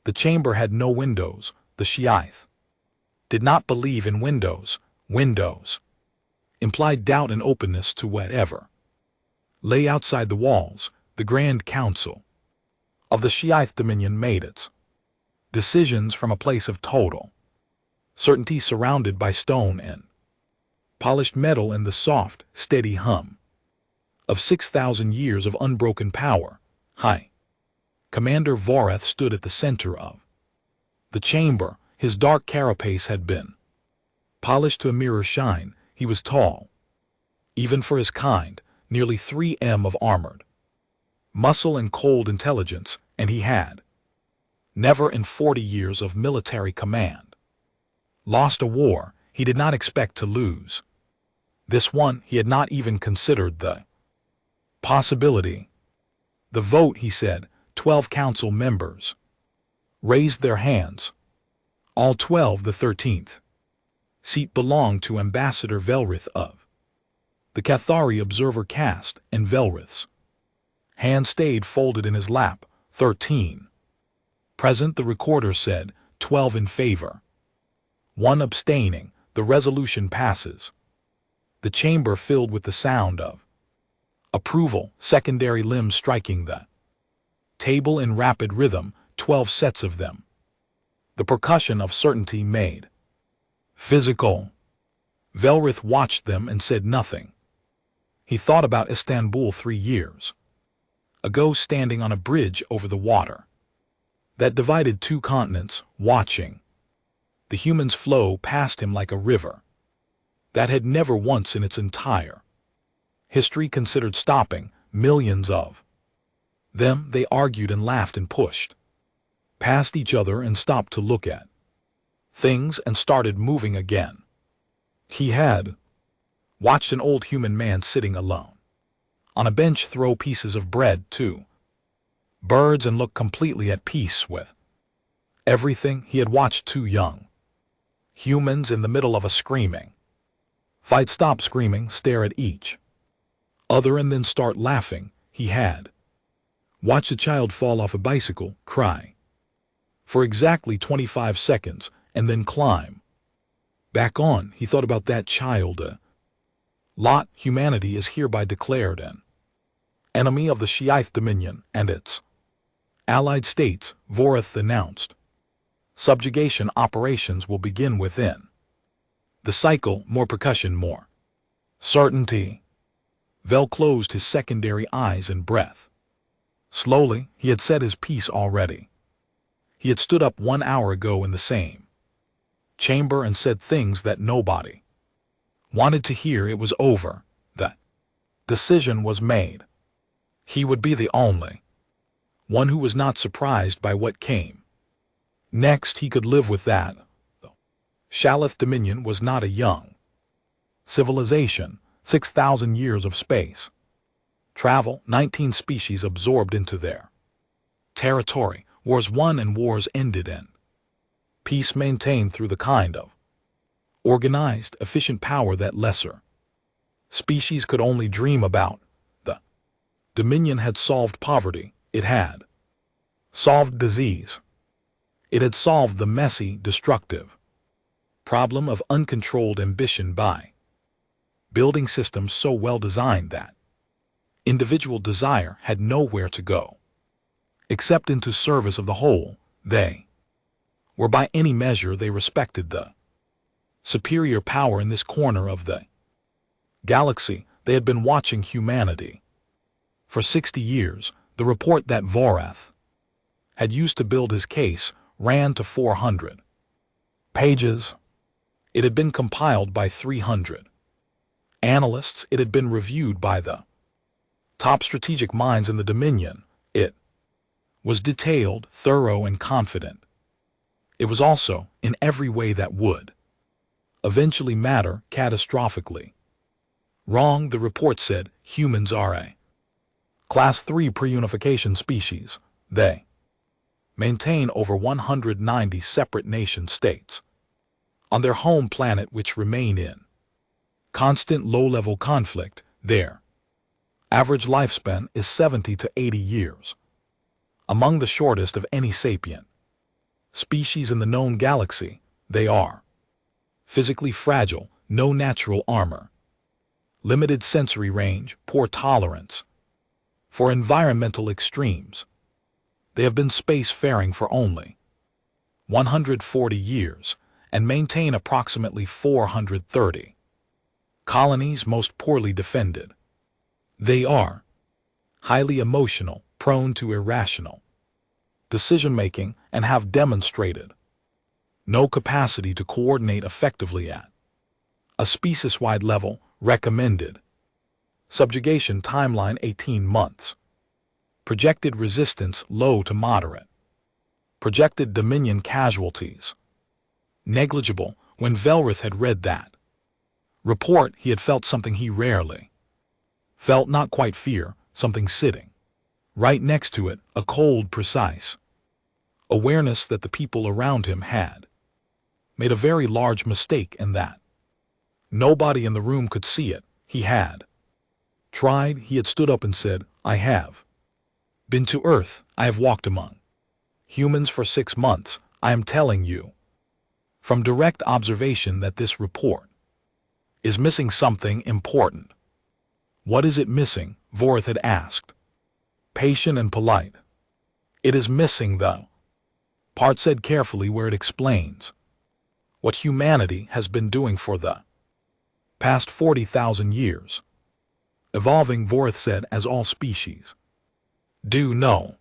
The chamber had no windows. The SciFi did not believe in windows. Windows implied doubt and openness to whatever lay outside the walls. The Grand Council of the SciFi Dominion made its decisions from a place of total certainty, surrounded by stone and polished metal and the soft, steady hum of 6,000 years of unbroken power. High Commander Vorath stood at the center of the chamber. His dark carapace had been polished to a mirror shine. He was tall, even for his kind, nearly 3 m of armored muscle and cold intelligence, and he had never in 40 years of military command lost a war he did not expect to lose. This one he had not even considered the possibility. The vote, he said. 12 council members raised their hands. All 12. The 13th seat belonged to Ambassador Velrith of the Cathari Observer Caste, and Velrith's hand stayed folded in his lap. 13 present, the recorder said. 12 in favor, 1 abstaining. The resolution passes. The chamber filled with the sound of approval, secondary limbs striking the table in rapid rhythm, 12 sets of them. The percussion of certainty made physical. Velrith watched them and said nothing. He thought about Istanbul 3 years ago, standing on a bridge over the water that divided 2 continents, watching the humans flow past him like a river that had never once in its entire history considered stopping. Millions of them, they argued and laughed and pushed past each other and stopped to look at things and started moving again. He had watched an old human man sitting alone on a bench throw pieces of bread to birds and look completely at peace with everything. He had watched 2 young humans in the middle of a screaming fight stop screaming, stare at each other, and then start laughing. He had watched a child fall off a bicycle, cry for exactly 25 seconds, and then climb back on. He thought about that child a lot. Humanity is hereby declared an enemy of the SciFi Dominion and its allied states, Vorath announced. Subjugation operations will begin within the cycle. More percussion, more certainty. Vel closed his secondary eyes and breath. Slowly, he had said his piece already. He had stood up 1 hour ago in the same chamber and said things that nobody wanted to hear. It was over. The decision was made. He would be the only one who was not surprised by what came next. He could live with that. The Shalith Dominion was not a young civilization. 6,000 years of space travel, 19 species absorbed into their territory. Wars won and wars ended, and peace maintained through the kind of organized, efficient power that lesser species could only dream about. The Dominion had solved poverty. It had solved disease. It had solved the messy, destructive problem of uncontrolled ambition by building systems so well designed that individual desire had nowhere to go except into service of the whole. They were, by any measure, they respected the superior power in this corner of the galaxy. They had been watching humanity for 60 years. The report that Vorath had used to build his case ran to 400 pages. It had been compiled by 300 analysts. It had been reviewed by the top strategic minds in the Dominion. It was detailed, thorough, and confident. It was also, in every way that would eventually matter, catastrophically wrong. The report said humans are a Class 3 pre-unification species. They maintain over 190 separate nation-states on their home planet, which remain in constant low-level conflict. Their average lifespan is 70 to 80 years, among the shortest of any sapient Species in the known galaxy, they are physically fragile, no natural armor, limited sensory range, poor tolerance for environmental extremes. They have been spacefaring for only 140 years and maintain approximately 430 colonies, most poorly defended. They are highly emotional, prone to irrational decision-making, and have demonstrated no capacity to coordinate effectively at a species-wide level. Recommended subjugation timeline 18 months. Projected resistance low to moderate. Projected Dominion casualties negligible. When Velrith had read that report, he had felt something he rarely felt, not quite fear, something sitting right next to it, a cold, precise awareness that the people around him had made a very large mistake, and that nobody in the room could see it. He had tried. He had stood up and said, "I have been to Earth. I have walked among humans for 6 months. I am telling you from direct observation that this report is missing something important." "What is it missing?" Vorth had asked, patient and polite. "It is missing the part," said carefully, "where it explains what humanity has been doing for the past 40,000 years. Evolving," Vorth said, "as all species do know."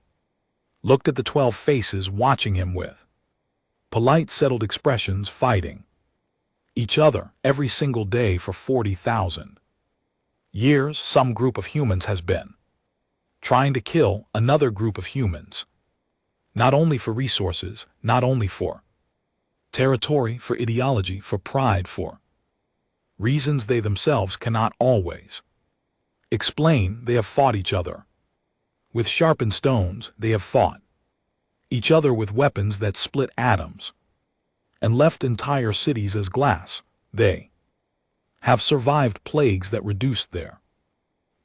Looked at the 12 faces watching him with polite, settled expressions, fighting each other every single day for 40,000 years. Some group of humans has been trying to kill another group of humans, not only for resources, not only for territory, for ideology, for pride, for reasons they themselves cannot always explain. They have fought each other with sharpened stones. They have fought each other with weapons that split atoms and left entire cities as glass. They have survived plagues that reduced their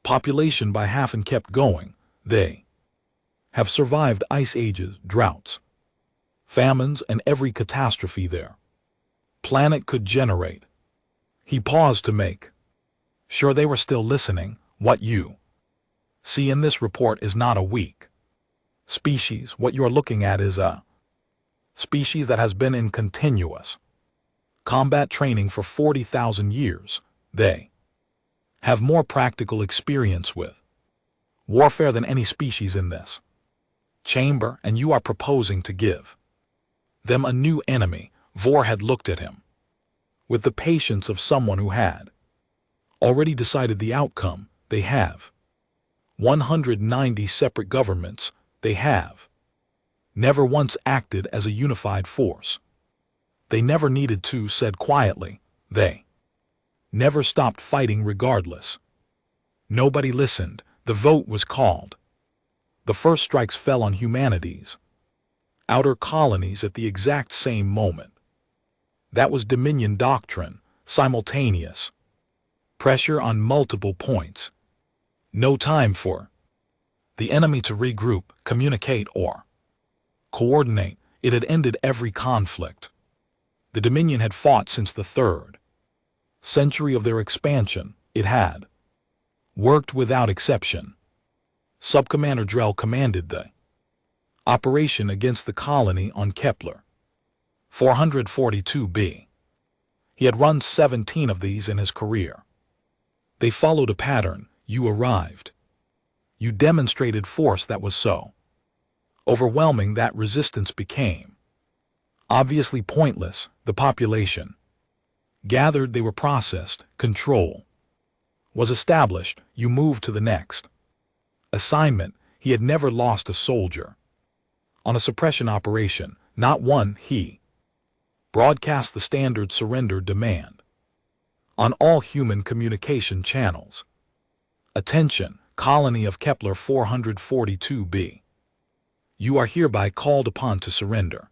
population by half and kept going. They have survived ice ages, droughts, famines, and every catastrophe their planet could generate. He paused to make sure they were still listening. "What you see in this report is not a weak species. What you're looking at is a species that has been in continuous combat training for 40,000 years. They have more practical experience with warfare than any species in this chamber, and you are proposing to give them a new enemy." Vor had looked at him with the patience of someone who had already decided the outcome. They have 190 separate governments. They have never once acted as a unified force. They never needed to, said quietly. They never stopped fighting regardless. Nobody listened. The vote was called. The first strikes fell on humanity's outer colonies at the exact same moment. That was Dominion doctrine, simultaneous pressure on multiple points. No time for the enemy to regroup, communicate, or coordinate. It had ended every conflict the Dominion had fought since the 3rd century of their expansion. It had worked without exception. Subcommander Drell commanded the operation against the colony on Kepler 442b. He had run 17 of these in his career. They followed a pattern. You arrived. You demonstrated force that was so overwhelming that resistance became obviously pointless. The population gathered. They were processed. Control was established. You moved to the next assignment. He had never lost a soldier on a suppression operation, not one. He broadcast the standard surrender demand on all human communication channels. Attention, colony of Kepler 442b. You are hereby called upon to surrender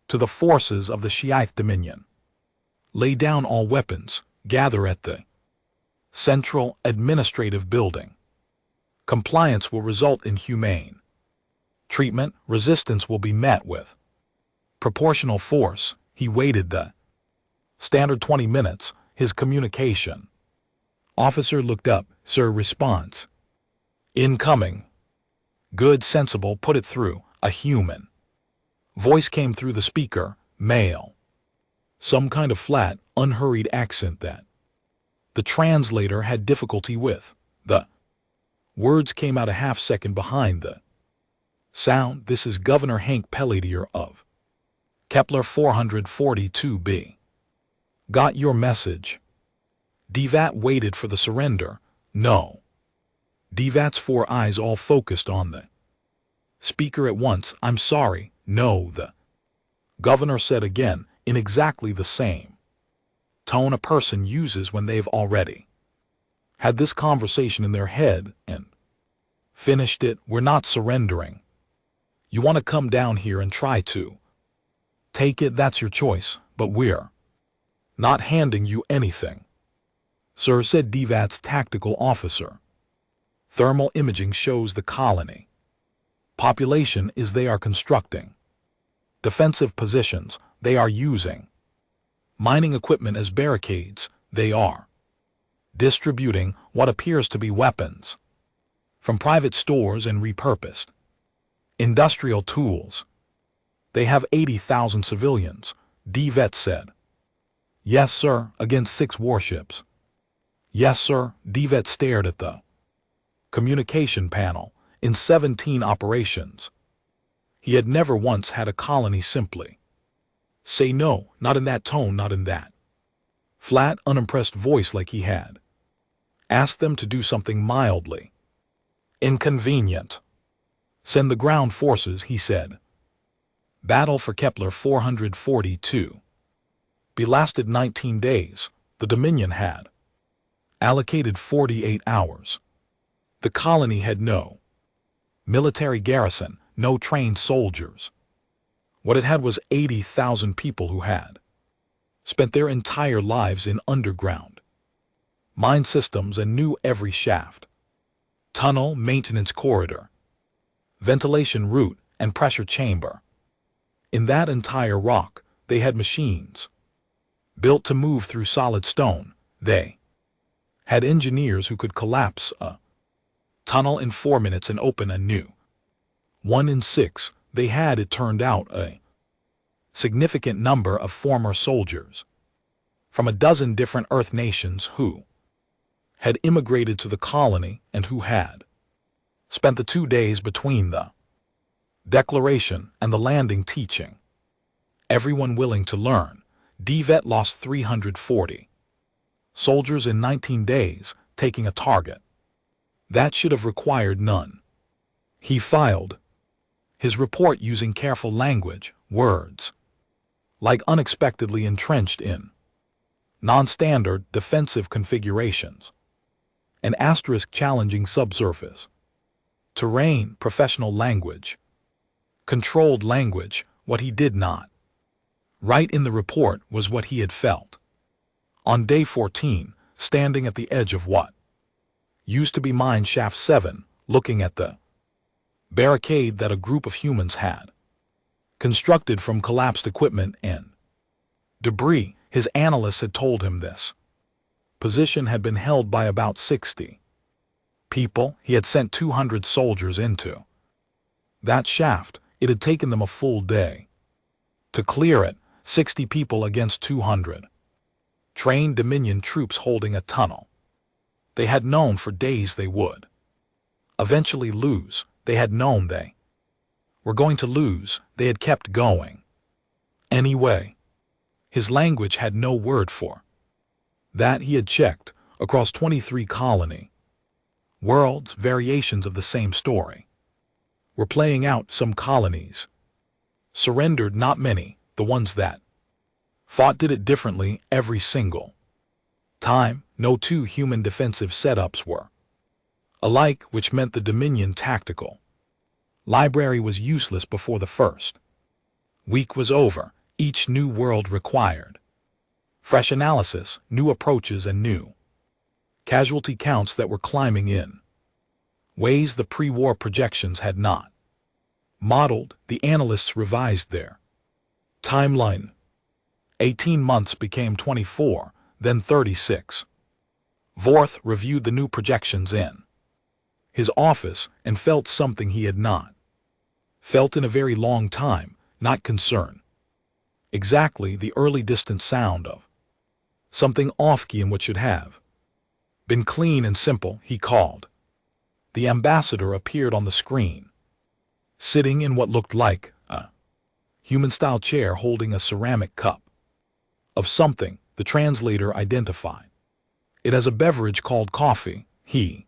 to the forces of the SciFiStories Dominion. Lay down all weapons. Gather at the Central Administrative Building. Compliance will result in humane treatment. Resistance will be met with Proportional force, he waited the standard 20 minutes, his communication. Officer looked up, sir, response. Incoming. Good, sensible, put it through, a human. Voice came through the speaker, male. Some kind of flat, unhurried accent that the translator had difficulty with. The words came out a half-second behind the sound. This is Governor Hank Pelletier of Kepler 442b. Got your message. DVAT waited for the surrender. No. DVAT's 4 eyes all focused on the speaker at once. I'm sorry, no, the governor said again, in exactly the same tone a person uses when they've already had this conversation in their head and finished it. We're not surrendering. You want to come down here and try to take it, that's your choice, but we're not handing you anything. Sir, said DVAT's tactical officer. Thermal imaging shows the colony population is they are constructing defensive positions, they are using mining equipment as barricades, they are distributing what appears to be weapons from private stores and repurposed industrial tools. They have 80,000 civilians, DVAT said. Yes, sir, against 6 warships. Yes, sir, DVAT stared at the communication panel. In 17 operations, he had never once had a colony simply say no, not in that tone, not in that flat, unimpressed voice like he had asked them to do something mildly inconvenient. Send the ground forces, he said. Battle for Kepler 442. Be lasted 19 days. The Dominion had allocated 48 hours. The colony had no military garrison, no trained soldiers. What it had was 80,000 people who had spent their entire lives in underground mine systems and knew every shaft, tunnel, maintenance corridor, ventilation route, and pressure chamber. In that entire rock, they had machines built to move through solid stone. They had engineers who could collapse a tunnel in 4 minutes and open a new 1 in 6. They had, it turned out, a significant number of former soldiers from a dozen different Earth nations who had immigrated to the colony and who had spent the 2 days between the declaration and the landing teaching. Everyone willing to learn. DVAT lost 340 soldiers in 19 days, taking a target that should have required none. He filed his report using careful language, words like unexpectedly entrenched in non-standard defensive configurations, an asterisk challenging subsurface terrain, professional language, controlled language. What he did not write in the report was what he had felt. On day 14, standing at the edge of what used to be mine shaft 7, looking at the barricade that a group of humans had constructed from collapsed equipment and debris, his analysts had told him this position had been held by about 60 people. He had sent 200 soldiers into that shaft. It had taken them a full day to clear it. 60 people against 200 trained Dominion troops holding a tunnel. They had known for days they would eventually lose. They had known they were going to lose. They had kept going anyway. His language had no word for that. He had checked across 23 colony worlds. Variations of the same story were playing out. Some colonies surrendered, not many. The ones that fought did it differently every single time. No 2 human defensive setups were alike, which meant the Dominion tactical library was useless before the first week was over. Each new world required fresh analysis, new approaches, and new casualty counts that were climbing in ways the pre-war projections had not modeled. The analysts revised their Timeline. 18 months became 24, then 36. Vorth reviewed the new projections in his office and felt something he had not felt in a very long time, not concern. Exactly the early distant sound of something off-key in what should have been clean and simple, he called. The ambassador appeared on the screen, sitting in what looked like a human-style chair holding a ceramic cup of something the translator identified it as a beverage called coffee. He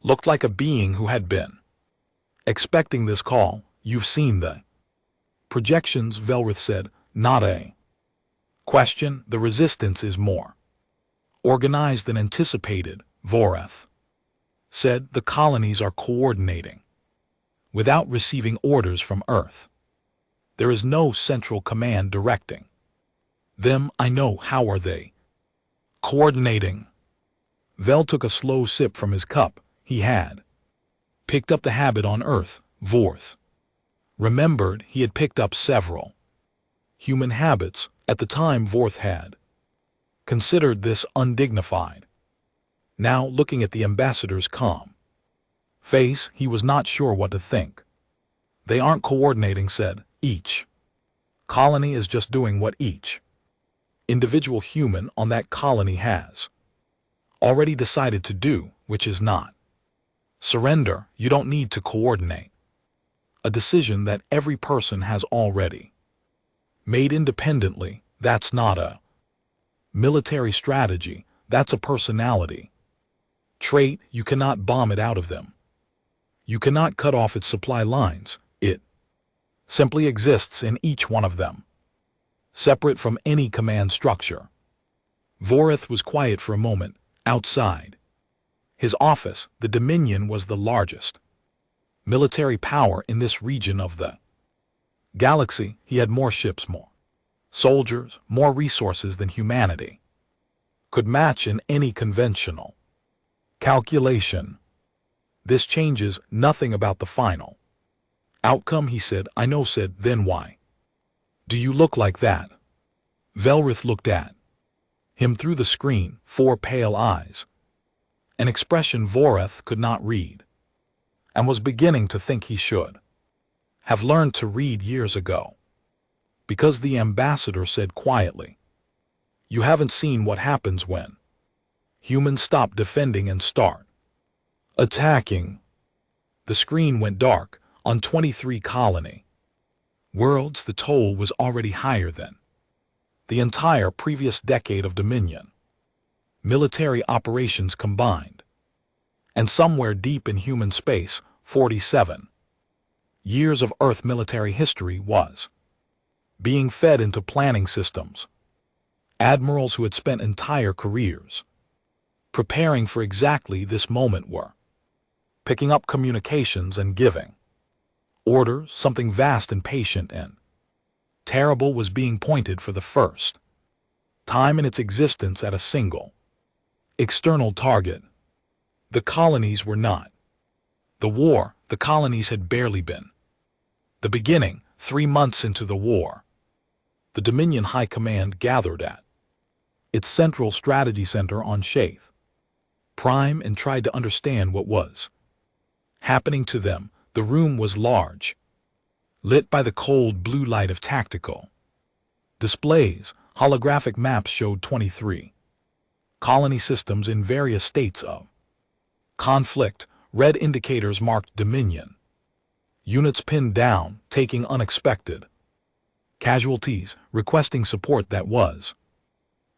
looked like a being who had been expecting this call. You've seen the projections, Velrith said, not a question. The resistance is more organized than anticipated, Voreth said. The colonies are coordinating without receiving orders from Earth. There is no central command directing them. I know. How are they coordinating? Vel took a slow sip from his cup. He had picked up the habit on Earth. Vorth remembered he had picked up several human habits. At the time, Vorth had considered this undignified. Now, looking at the ambassador's calm face, he was not sure what to think. They aren't coordinating, said. Each colony is just doing what each individual human on that colony has already decided to do, which is not surrender. You don't need to coordinate a decision that every person has already made independently. That's not a military strategy, that's a personality trait. You cannot bomb it out of them. You cannot cut off its supply lines. It simply exists in each one of them, separate from any command structure. Voreth was quiet for a moment. Outside his office, the Dominion was the largest military power in this region of the galaxy. He had more ships, more soldiers, more resources than humanity could match in any conventional calculation. This changes nothing about the final outcome, he said. I know, said. Then why do you look like that? Velrith looked at him through the screen, 4 pale eyes, an expression Voreth could not read, and was beginning to think he should have learned to read years ago. Because the ambassador said quietly, you haven't seen what happens when humans stop defending and start attacking. The screen went dark. On 23 colony worlds, the toll was already higher than the entire previous decade of Dominion military operations combined. And somewhere deep in human space, 47 years of Earth military history was being fed into planning systems. Admirals who had spent entire careers preparing for exactly this moment were picking up communications and giving orders. Something vast and patient and terrible was being pointed for the first time in its existence at a single external target. The colonies were not the war. The colonies had barely been the beginning. 3 months into the war, the Dominion High Command gathered at its central strategy center on Shaith Prime and tried to understand what was happening to them. The room was large, lit by the cold blue light of tactical displays. Holographic maps showed 23 colony systems in various states of conflict. Red indicators marked Dominion units pinned down, taking unexpected casualties, requesting support that was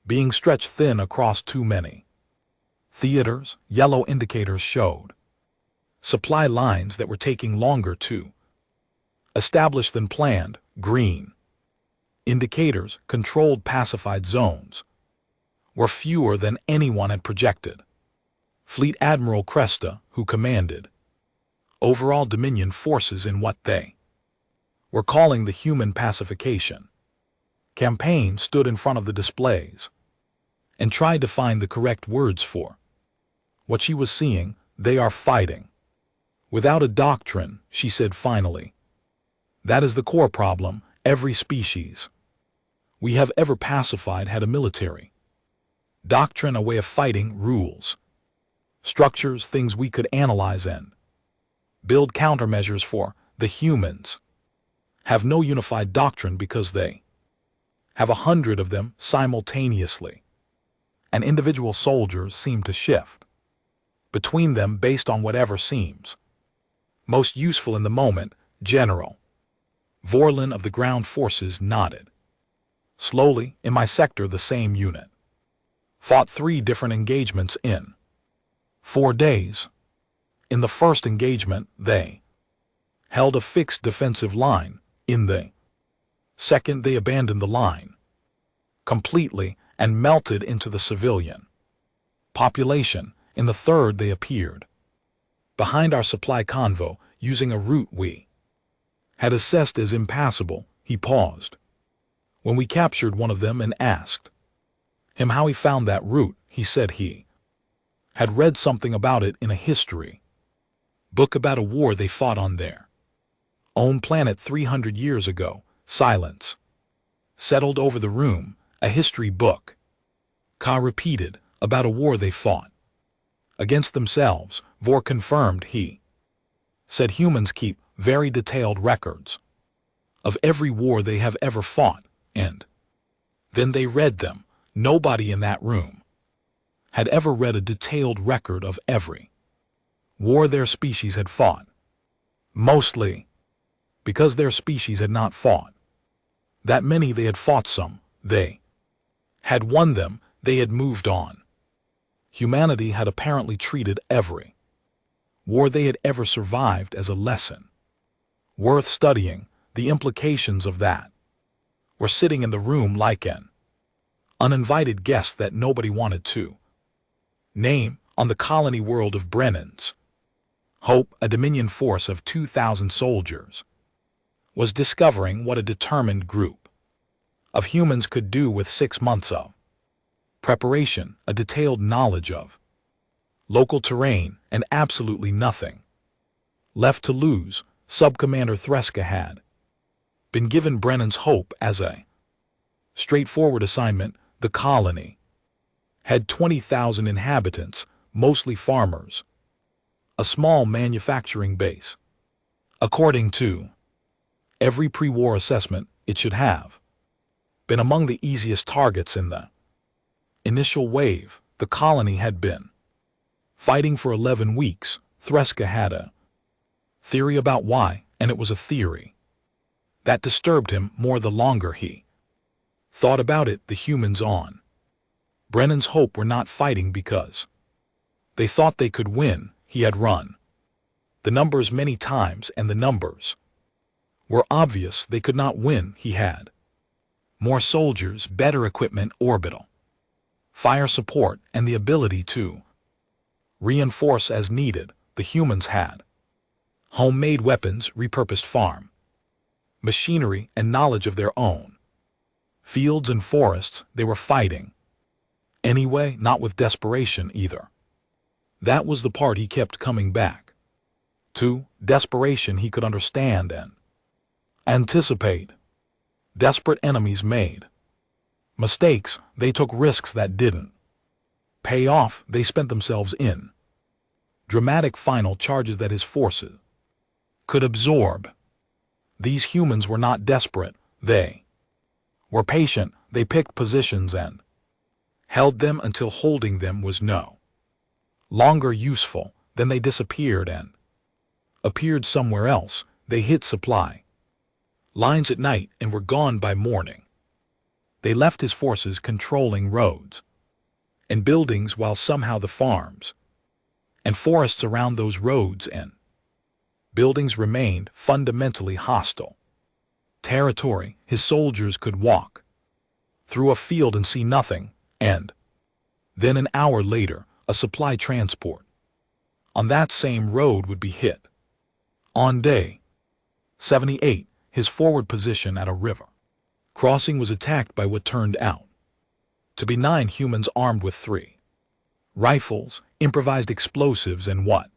being stretched thin across too many theaters. Yellow indicators showed supply lines that were taking longer to establish than planned. Green indicators, controlled pacified zones, were fewer than anyone had projected. Fleet Admiral Cresta, who commanded overall Dominion forces in what they were calling the Human Pacification campaign, stood in front of the displays and tried to find the correct words for what she was seeing. They are fighting without a doctrine, she said finally. That is the core problem. Every species we have ever pacified had a military doctrine, a way of fighting, rules, structures, things we could analyze and build countermeasures for. The humans have no unified doctrine because they have 100 of them simultaneously, and individual soldiers seem to shift between them based on whatever seems most useful in the moment. General Vorlin of the ground forces nodded slowly. In my sector, the same unit fought 3 different engagements in 4 days. In the first engagement, they held a fixed defensive line. In the second, they abandoned the line completely and melted into the civilian population. In the third, they appeared behind our supply convoy using a route we had assessed as impassable. He paused when we captured one of them and asked him how he found that route. He said he had read something about it in a history book about a war they fought on their own planet 300 years ago. Silence settled over the room. A history book, Ka repeated, about a war they fought against themselves. Vor confirmed. He said humans keep very detailed records of every war they have ever fought, and then they read them. Nobody in that room had ever read a detailed record of every war their species had fought, mostly because their species had not fought that many. They had fought some, they had won them, they had moved on. Humanity had apparently treated every war they had ever survived as a lesson worth studying. The implications of that were sitting in the room like an uninvited guest that nobody wanted to name. On the colony world of Brennan's Hope, a Dominion force of 2,000 soldiers was discovering what a determined group of humans could do with 6 months of preparation, a detailed knowledge of local terrain, and absolutely nothing left to lose. Subcommander Threska had been given Brennan's Hope as a straightforward assignment. The colony had 20,000 inhabitants, mostly farmers, a small manufacturing base. According to every pre-war assessment, it should have been among the easiest targets in the initial wave. The colony had been fighting for 11 weeks. Threska had a theory about why, and it was a theory that disturbed him more the longer he thought about it. The humans on Brennan's Hope were not fighting because they thought they could win. He had run the numbers many times, and the numbers were obvious. They could not win. He had more soldiers, better equipment, orbital fire support, and the ability to reinforce as needed. The humans had homemade weapons, repurposed farm machinery, and knowledge of their own fields and forests. They were fighting anyway, not with desperation either. That was the part he kept coming back to. Desperation he could understand and anticipate. Desperate enemies made mistakes. They took risks that didn't pay off. They spent themselves in dramatic final charges that his forces could absorb. These humans were not desperate. They were patient. They picked positions and held them until holding them was no longer useful. Then they disappeared and appeared somewhere else. They hit supply lines at night and were gone by morning. They left his forces controlling roads and buildings, while somehow the farms and forests around those roads and buildings remained fundamentally hostile territory. His soldiers could walk through a field and see nothing, and then an hour later, a supply transport on that same road would be hit. On day 78, his forward position at a river crossing was attacked by what turned out to be 9 humans armed with 3 rifles, improvised explosives, and what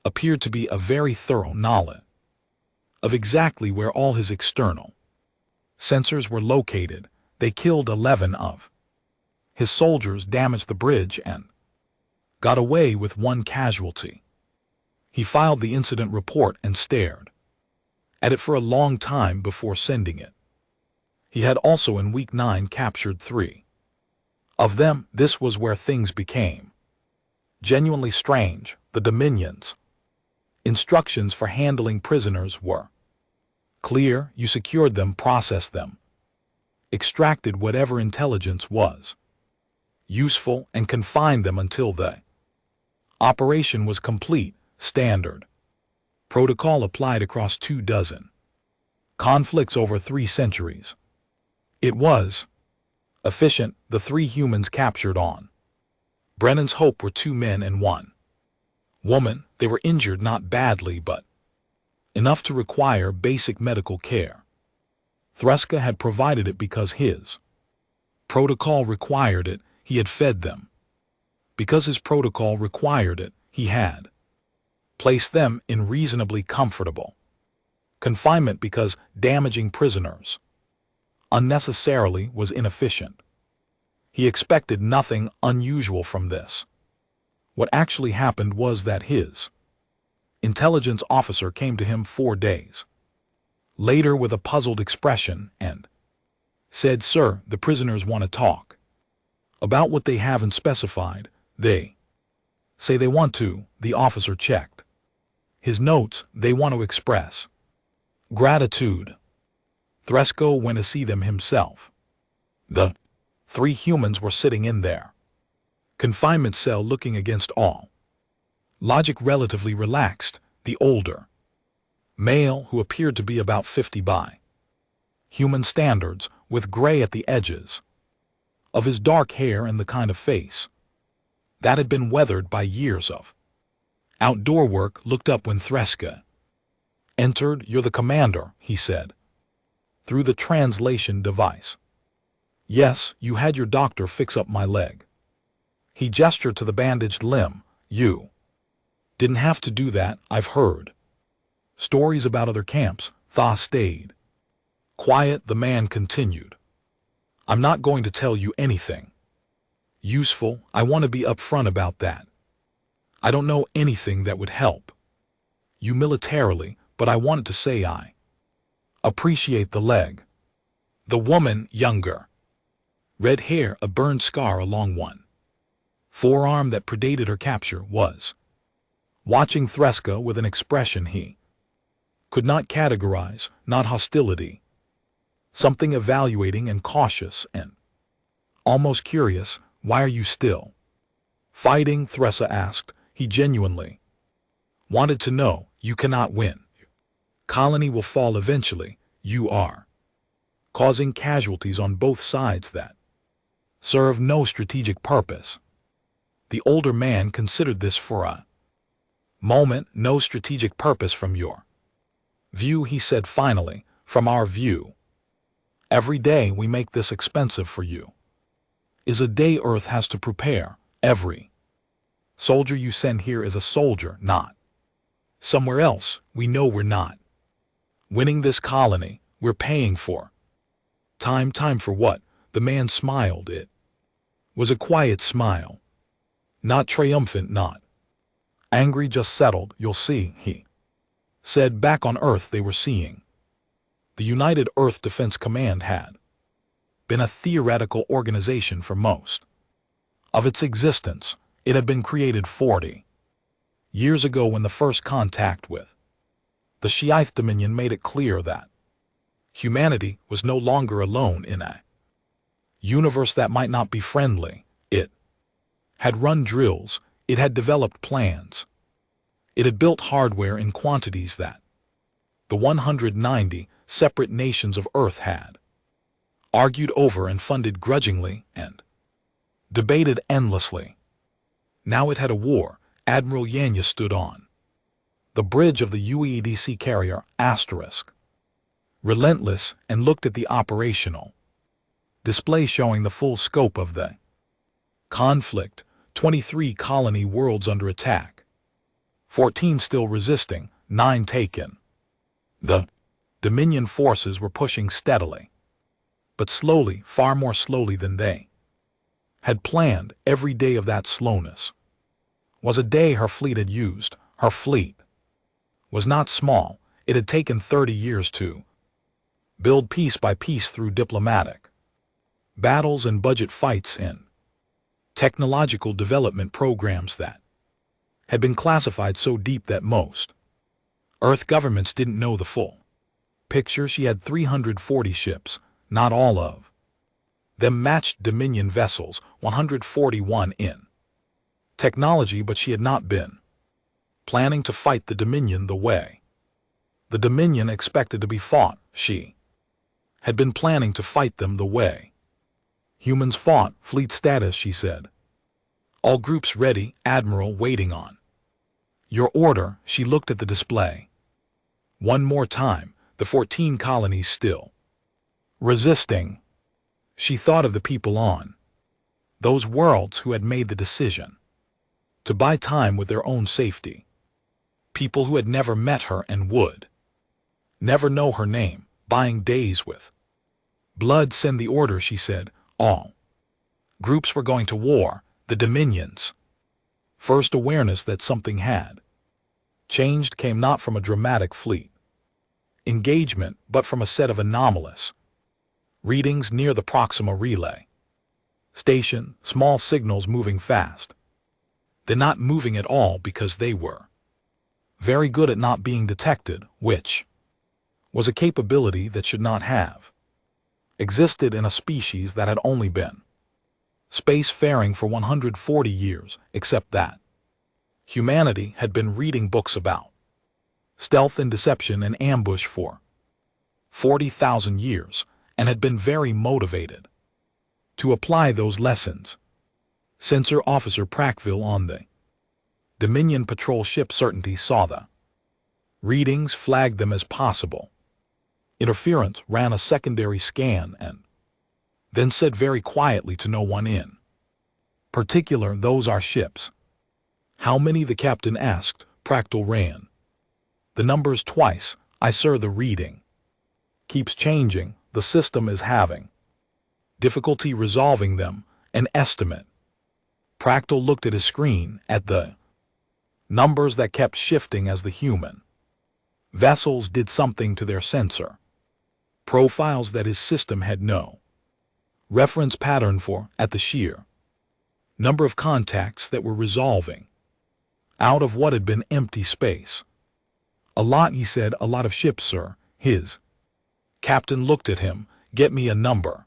appeared to be a very thorough knowledge of exactly where all his external Sensors were located. They killed 11 of his soldiers, damaged the bridge, and got away with 1 casualty. He filed the incident report and stared at it for a long time before sending it. He had also in week 9 captured 3 of them. This was where things became genuinely strange. The Dominion's instructions for handling prisoners were clear. You secured them, processed them, extracted whatever intelligence was useful, and confined them until the operation was complete. Standard protocol applied across 24 conflicts over 3 centuries. It was efficient. The 3 humans captured on Brennan's Hope were 2 men and 1 woman. They were injured, not badly, but enough to require basic medical care. Threska had provided it because his protocol required it. He had fed them because his protocol required it. He had placed them in reasonably comfortable confinement because damaging prisoners unnecessarily was inefficient. He expected nothing unusual from this. What actually happened was that his intelligence officer came to him 4 days later with a puzzled expression and said, "Sir, the prisoners want to talk about what they haven't specified. They say they want to." The officer checked his notes. "They want to express gratitude." Thresko went to see them himself. The 3 humans were sitting in their confinement cell, looking against all logic, relatively relaxed. The older male, who appeared to be about 50 by human standards, with gray at the edges of his dark hair and the kind of face that had been weathered by years of outdoor work, looked up when Threska entered. "You're the commander," he said through the translation device. "Yes, you had your doctor fix up my leg." He gestured to the bandaged limb. "You didn't have to do that. I've heard stories about other camps." Tha stayed quiet. The man continued, "I'm not going to tell you anything useful. I want to be upfront about that. I don't know anything that would help you militarily, but I wanted to say I appreciate the leg." The woman, younger, red hair, a burned scar along one forearm that predated her capture, was watching Threska with an expression he could not categorize. Not hostility, something evaluating and cautious and almost curious. "Why are you still fighting?" Threska asked. He genuinely wanted to know. "You cannot win. Colony will fall eventually. You are causing casualties on both sides that serve no strategic purpose." The older man considered this for a moment. "No strategic purpose from your view," he said finally. "From our view, every day we make this expensive for you is a day Earth has to prepare. Every soldier you send here is a soldier, not somewhere else. We know we're not winning this colony. We're paying for time." "Time for what?" The man smiled. It was a quiet smile. Not triumphant, not angry, just settled. "You'll see," he said. Back on Earth they were seeing the United Earth Defense Command had been a theoretical organization for most of its existence. It had been created 40 years ago when the first contact with the SciFiStories Dominion made it clear that humanity was no longer alone in a universe that might not be friendly. It had run drills. It had developed plans. It had built hardware in quantities that the 190 separate nations of Earth had argued over and funded grudgingly and debated endlessly. Now it had a war. Admiral Yanya stood on the bridge of the UEDC carrier Asterisk, relentless, and looked at the operational display showing the full scope of the conflict. 23 colony worlds under attack, 14 still resisting, 9 taken. The Dominion forces were pushing steadily but slowly, far more slowly than they had planned. Every day of that slowness was a day her fleet had used. Her fleet was not small. It had taken 30 years to build piece by piece through diplomatic battles and budget fights in technological development programs that had been classified so deep that most Earth governments didn't know the full picture. She had 340 ships, not all of them matched Dominion vessels, 141 in technology, but she had not been planning to fight the Dominion the way the Dominion expected to be fought. She had been planning to fight them the way humans fought. Fleet status, she said. All groups ready, Admiral waiting on your order. She looked at the display one more time. The 14 colonies still resisting. She thought of the people on those worlds who had made the decision to buy time with their own safety. People who had never met her and would never know her name, buying days with blood. Send the order, she said. All groups were going to war. The Dominion's first awareness that something had changed came not from a dramatic fleet engagement, but from a set of anomalous readings near the Proxima relay station. Small signals moving fast, then not moving at all because they were very good at not being detected, which was a capability that should not have existed in a species that had only been spacefaring for 140 years, except that humanity had been reading books about stealth and deception and ambush for 40,000 years, and had been very motivated to apply those lessons. Sensor Officer Prackville on the Dominion patrol ship Certainty saw the readings, flagged them as possible interference, ran a secondary scan, and then said very quietly to no one in particular, "Those are ships." "How many?" the captain asked. Practal ran the numbers twice. "I, sir, the reading keeps changing. The system is having difficulty resolving them. An estimate." Practal looked at his screen, at the numbers that kept shifting as the human vessels did something to their sensor profiles that his system had no reference pattern for, at the sheer number of contacts that were resolving out of what had been empty space. "A lot," he said. "A lot of ships, sir." His captain looked at him. "Get me a number."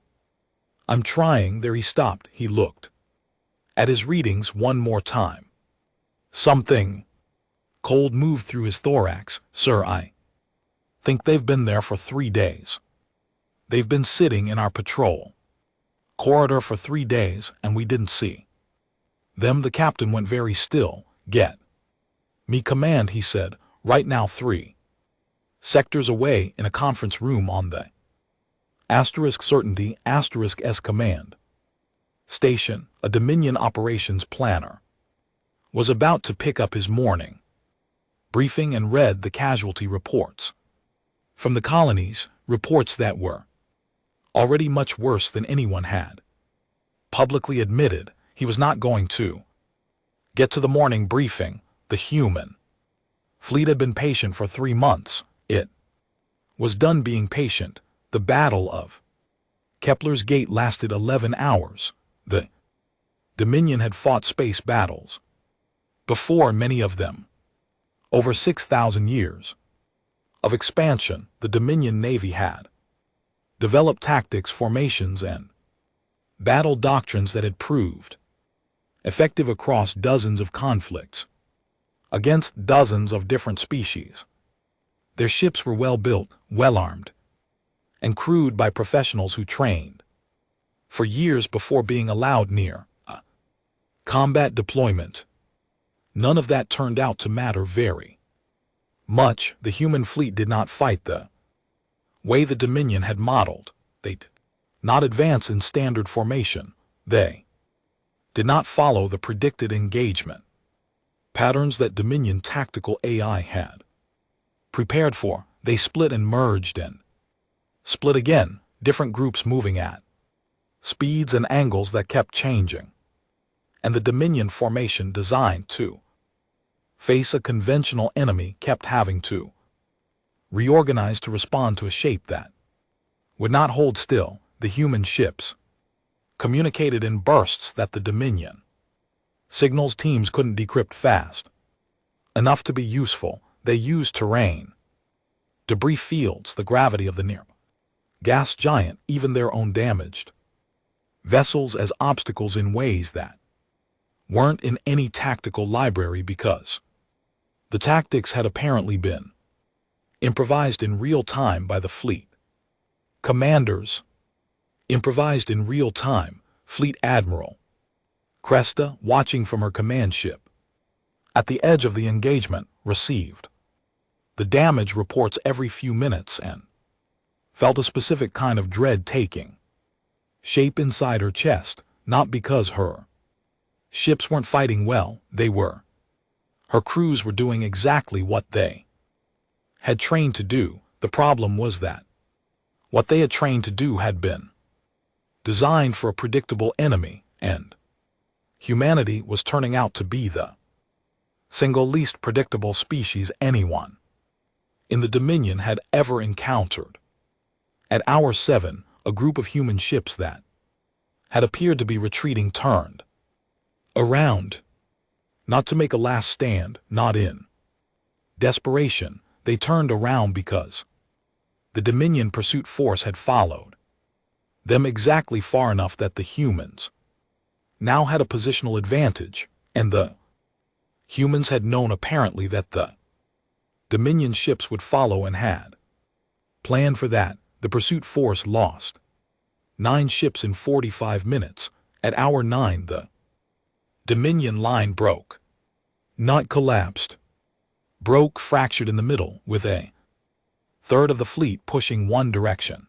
"I'm trying." There he stopped. He looked at his readings one more time. Something cold moved through his thorax. "Sir, I think they've been there for 3 days. They've been sitting in our patrol corridor for 3 days, and we didn't see them." The captain went very still. "Get me command," he said. "Right now, 3 sectors away in a conference room on the Certainty S command station." A Dominion operations planner was about to pick up his morning briefing and read the casualty reports from the colonies, reports that were already much worse than anyone had publicly admitted. He was not going to get to the morning briefing. The human fleet had been patient for 3 months. It was done being patient. The Battle of Kepler's Gate lasted 11 hours. The Dominion had fought space battles before, many of them over 6,000 years of expansion. The Dominion Navy had developed tactics, formations, and battle doctrines that had proved effective across dozens of conflicts against dozens of different species. Their ships were well built, well armed, and crewed by professionals who trained for years before being allowed near a combat deployment. None of that turned out to matter very much. The human fleet did not fight the way the Dominion had modeled. They did not advance in standard formation. They did not follow the predicted engagement patterns that Dominion tactical AI had prepared for. They split and merged and split again. different groups moving at speeds and angles that kept changing, and the Dominion formation designed to face a conventional enemy kept having to reorganize to respond to a shape that would not hold still. The human ships communicated in bursts that the Dominion signals teams couldn't decrypt fast enough to be useful. They used terrain, debris fields, the gravity of the near gas giant, even their own damaged vessels as obstacles in ways that weren't in any tactical library, because the tactics had apparently been improvised in real time by the fleet commanders. Improvised in real time. Fleet Admiral Cresta, watching from her command ship at the edge of the engagement, received the damage reports every few minutes and felt a specific kind of dread taking shape inside her chest, not because her ships weren't fighting well, they were. Her crews were doing exactly what they had trained to do. The problem was that what they had trained to do had been designed for a predictable enemy, and humanity was turning out to be the single least predictable species anyone in the Dominion had ever encountered. At hour 7, a group of human ships that had appeared to be retreating turned around, not to make a last stand, not in desperation. They turned around because the Dominion pursuit force had followed them exactly far enough that the humans now had a positional advantage, and the humans had known apparently that the Dominion ships would follow and had planned for that. The pursuit force lost 9 ships in 45 minutes. At hour 9, the Dominion line broke. Not collapsed. Broke, fractured in the middle, with a third of the fleet pushing one direction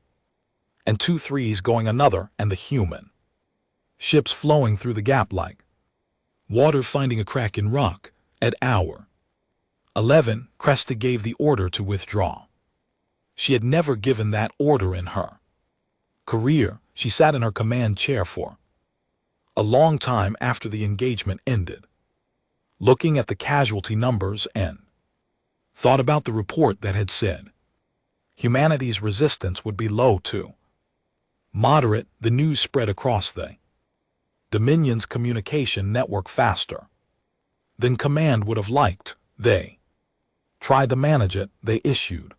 and 2 threes going another, and the human ships flowing through the gap like water finding a crack in rock. At hour 11, Cresta gave the order to withdraw. She had never given that order in her career. She sat in her command chair for a long time after the engagement ended, looking at the casualty numbers, and thought about the report that had said humanity's resistance would be low to moderate. The news spread across the Dominion's communication network faster than command would have liked. They tried to manage it. They issued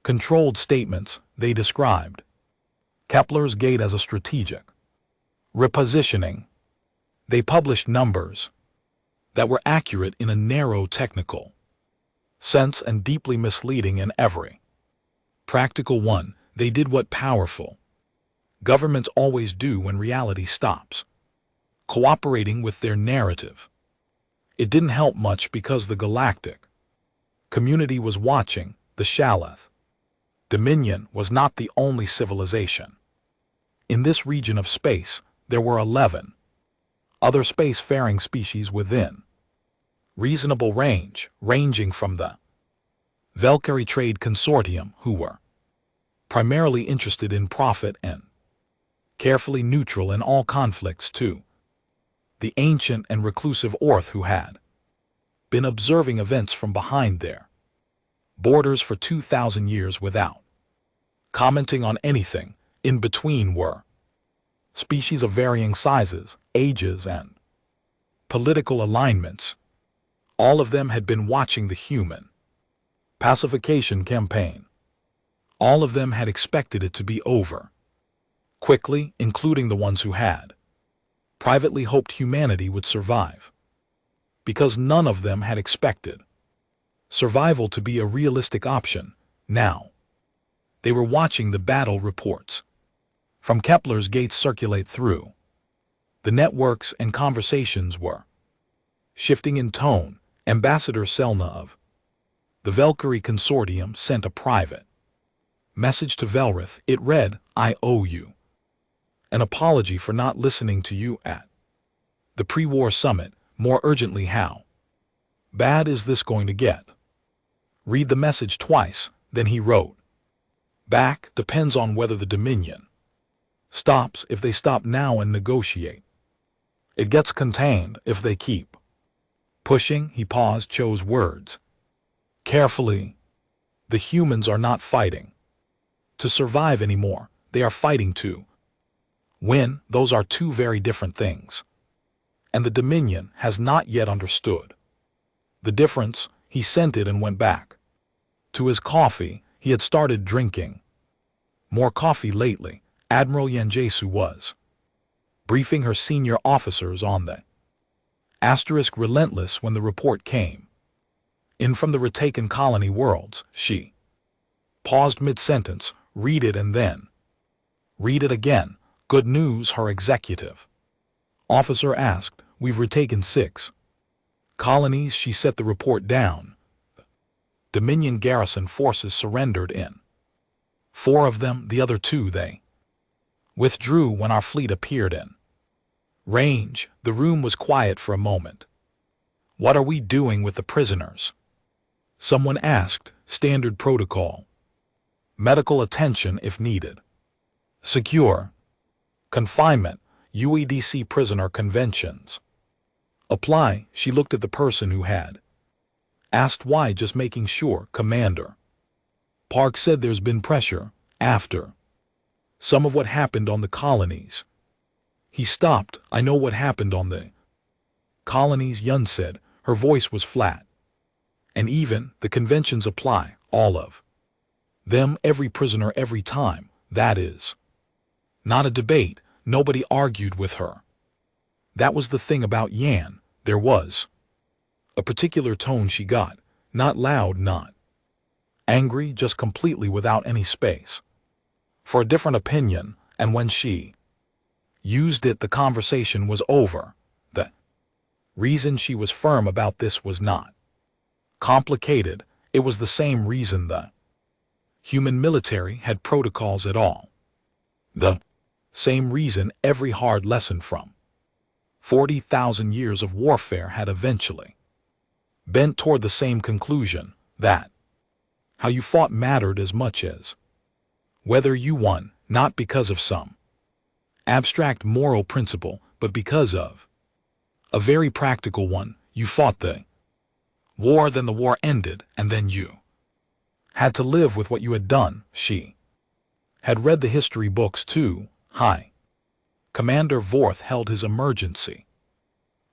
controlled statements. They described Kepler's gate as a strategic repositioning. They published numbers that were accurate in a narrow technical sense and deeply misleading in every practical one. They did what powerful governments always do when reality stops cooperating with their narrative. It didn't help much because the galactic community was watching. The Shalath Dominion was not the only civilization. In this region of space, there were 11 other spacefaring species within reasonable range, ranging from the Valkyrie Trade Consortium, who were primarily interested in profit and carefully neutral in all conflicts, to the ancient and reclusive Orth, who had been observing events from behind their borders for 2,000 years without commenting on anything. In between were species of varying sizes, ages, and political alignments. All of them had been watching the human pacification campaign. All of them had expected it to be over quickly, including the ones who had privately hoped humanity would survive, because none of them had expected survival to be a realistic option. Now, they were watching the battle reports from Kepler's gates circulate through the networks, and conversations were shifting in tone. Ambassador Selna of the Valkyrie Consortium sent a private message to Velrith. It read, "I owe you an apology for not listening to you at the pre-war summit. More urgently, how bad is this going to get?" Read the message twice. Then he wrote, Back depends on whether the Dominion stops if they stop now and negotiate. It gets contained if they keep pushing. He paused, chose words carefully. The humans are not fighting to survive anymore. They are fighting to win. Those are two very different things. And the Dominion has not yet understood the difference. He scented and went back to his coffee. He had started drinking more coffee lately. Admiral Yanjesu was briefing her senior officers on the asterisk relentless when the report came in from the retaken colony worlds. She paused mid-sentence, read it and then read it again. Good news, her executive officer asked. We've retaken 6 colonies. She set the report down. Dominion garrison forces surrendered in 4 of them. The other 2 they withdrew when our fleet appeared in range. The room was quiet for a moment. What are we doing with the prisoners? Someone asked. Standard protocol. Medical attention if needed. Secure confinement. UEDC prisoner conventions apply. She looked at the person who had asked why. Just making sure, Commander. Park said there's been pressure after some of what happened on the colonies. He stopped. I know what happened on the colonies, Yun said. Her voice was flat. And even the conventions apply, all of them, every prisoner, every time. That is not a debate. Nobody argued with her. That was the thing about Yan. There was a particular tone she got. Not loud, not angry, just completely without any space for a different opinion. And when she used it, the conversation was over. The reason she was firm about this was not complicated. It was the same reason the human military had protocols at all. The same reason every hard lesson from 40,000 years of warfare had eventually bent toward the same conclusion, that how you fought mattered as much as whether you won, not because of some abstract moral principle, but because of a very practical one. You fought the war, then the war ended, and then you had to live with what you had done. She had read the history books too. High Commander Vorth held his emergency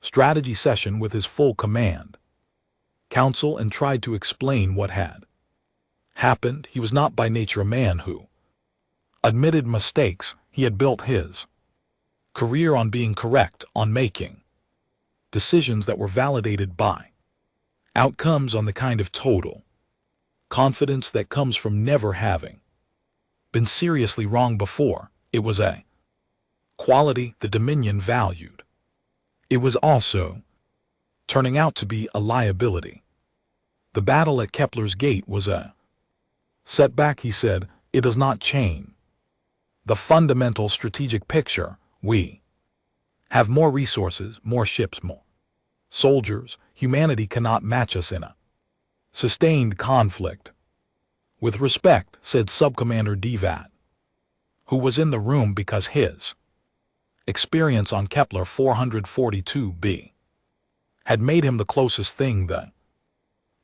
strategy session with his full command council and tried to explain what had happened. He was not by nature a man who admitted mistakes. He had built his career on being correct, on making decisions that were validated by outcomes, on the kind of total confidence that comes from never having been seriously wrong before. It was a quality the Dominion valued. It was also turning out to be a liability. The battle at Kepler's Gate was a setback, he said. It does not change the fundamental strategic picture. We have more resources, more ships, more soldiers. Humanity cannot match us in a sustained conflict. With respect, said Subcommander Devat, who was in the room because his experience on Kepler 442b had made him the closest thing the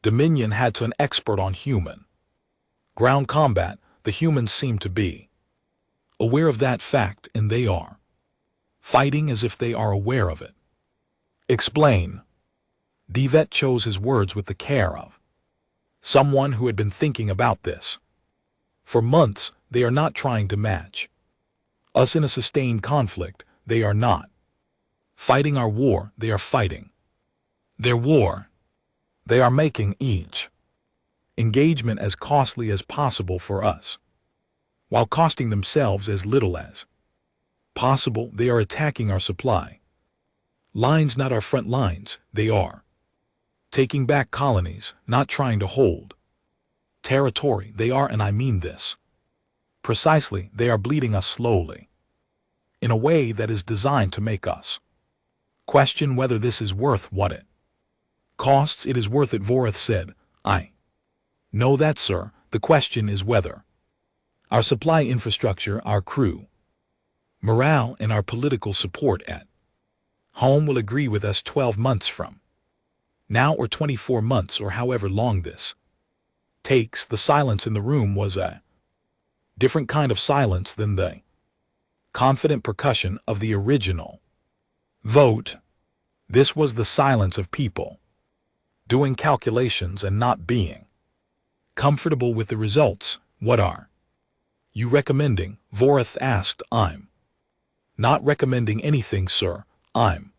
Dominion had to an expert on human ground combat. The humans seem to be aware of that fact, and they are fighting as if they are aware of it. Explain. Devet chose his words with the care of someone who had been thinking about this for months. They are not trying to match us in a sustained conflict. They are not fighting our war. They are fighting their war. They are making each engagement as costly as possible for us, while costing themselves as little as possible. They are attacking our supply lines, not our front lines. They are taking back colonies, not trying to hold territory. They are, and I mean this precisely, they are bleeding us slowly, in a way that is designed to make us question whether this is worth what it costs. It is worth it, Voreth said. I know that, sir. The question is whether our supply infrastructure, our crew, morale, and our political support at home will agree with us 12 months from now, or 24 months, or however long this takes. The silence in the room was a different kind of silence than the confident percussion of the original vote. This was the silence of people doing calculations and not being comfortable with the results. What are you recommending? Vorath asked. I'm not recommending anything, sir. I'm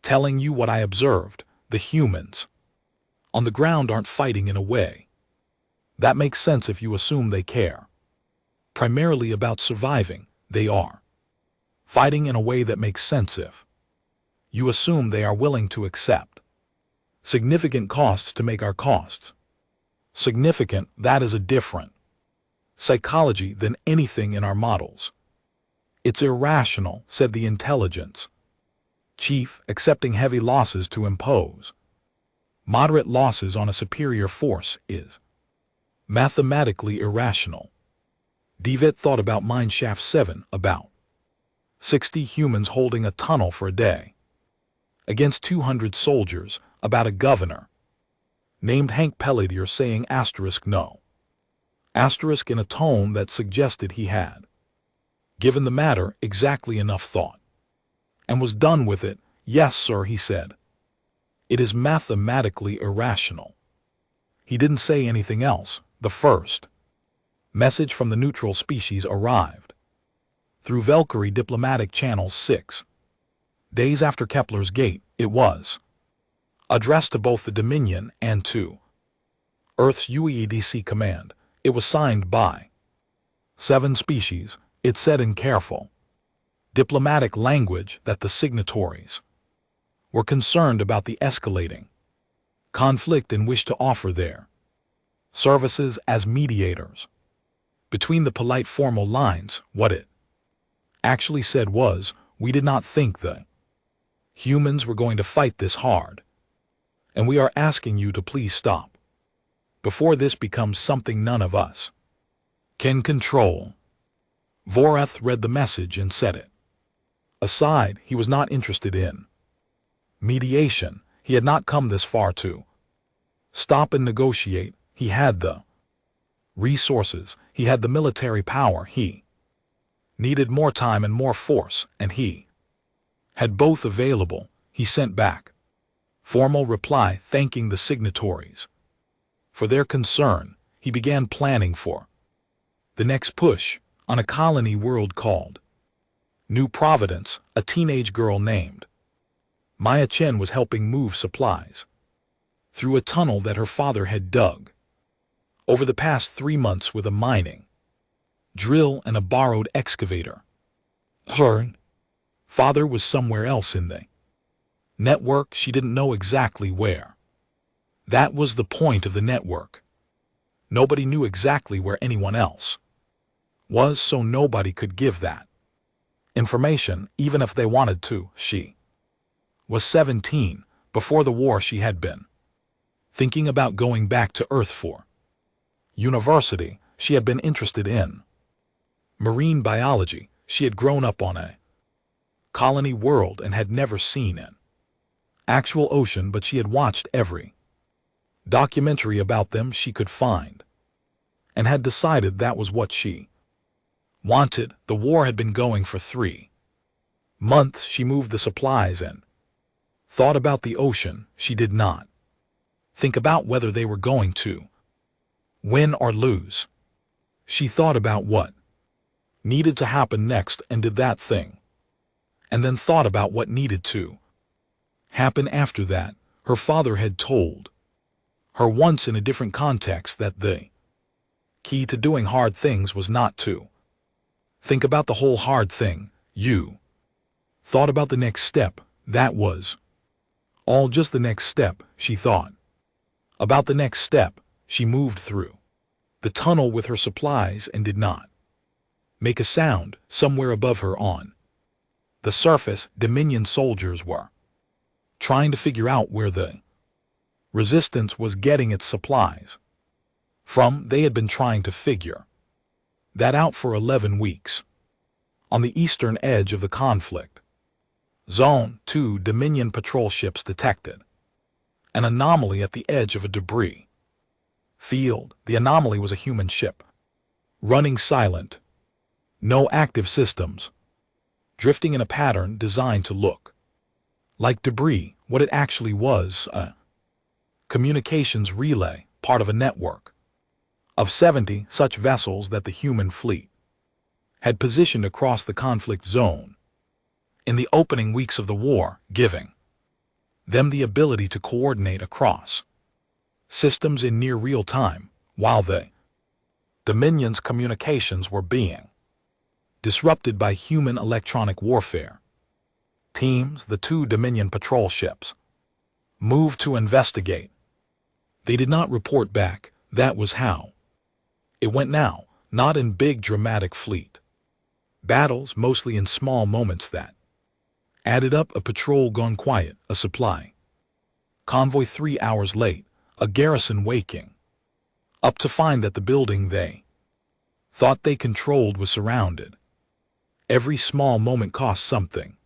telling you what I observed. The humans on the ground aren't fighting in a way that makes sense if you assume they care primarily about surviving. They are fighting in a way that makes sense if you assume they are willing to accept significant costs to make our costs significant. That is a different psychology than anything in our models. It's irrational, said the intelligence chief, accepting heavy losses to impose moderate losses on a superior force is mathematically irrational. Devitt thought about Mineshaft 7, about 60 humans holding a tunnel for a day against 200 soldiers, about a governor named Hank Pelletier saying no in a tone that suggested he had given the matter exactly enough thought and was done with it. Yes, sir, he said. It is mathematically irrational. He didn't say anything else. The first message from the neutral species arrived through Valkyrie diplomatic channels 6 days after Kepler's gate. It was addressed to both the Dominion and to Earth's UEDC command. It was signed by 7 species. It said in careful diplomatic language that the signatories were concerned about the escalating conflict and wished to offer their services as mediators between the polite formal lines. What it actually said was, we did not think the humans were going to fight this hard, and we are asking you to please stop before this becomes something none of us can control. Vorath read the message and said it aside. He was not interested in mediation. He had not come this far to stop and negotiate. He had the resources. He had the military power. He needed more time and more force, and he had both available. He sent back formal reply thanking the signatories for their concern. He began planning for the next push on a colony world called New Providence. A teenage girl named Maya Chen was helping move supplies through a tunnel that her father had dug over the past 3 months with a mining drill and a borrowed excavator. Her father was somewhere else in the network. She didn't know exactly where. That was the point of the network. Nobody knew exactly where anyone else was, so nobody could give that information, even if they wanted to. She was 17. Before the war, she had been thinking about going back to Earth for university. She had been interested in marine biology. She had grown up on a colony world and had never seen an actual ocean, but she had watched every documentary about them she could find and had decided that was what she wanted. The war had been going for 3 months. She moved the supplies and thought about the ocean. She did not think about whether they were going to win or lose. She thought about what needed to happen next and did that thing, and then thought about what needed to happen after that. Her father had told her once in a different context that the key to doing hard things was not to think about the whole hard thing. You thought about the next step. That was all, just the next step. She thought about the next step. She moved through the tunnel with her supplies and did not make a sound. Somewhere above her on the surface, Dominion soldiers were trying to figure out where the resistance was getting its supplies from. They had been trying to figure that out for 11 weeks. On the eastern edge of the conflict zone, 2 Dominion patrol ships detected an anomaly at the edge of a debris field. The anomaly was a human ship, running silent, no active systems, drifting in a pattern designed to look like debris. What it actually was, a communications relay, part of a network of 70 such vessels that the human fleet had positioned across the conflict zone in the opening weeks of the war, giving them the ability to coordinate across systems in near real time while the Dominion's communications were being disrupted by human electronic warfare. Teams, the 2 Dominion patrol ships, moved to investigate. They did not report back. That was how it went now, not in big dramatic fleet battles, mostly in small moments that added up. A patrol gone quiet, a supply convoy 3 hours late, a garrison waking up to find that the building they thought they controlled was surrounded. Every small moment cost something.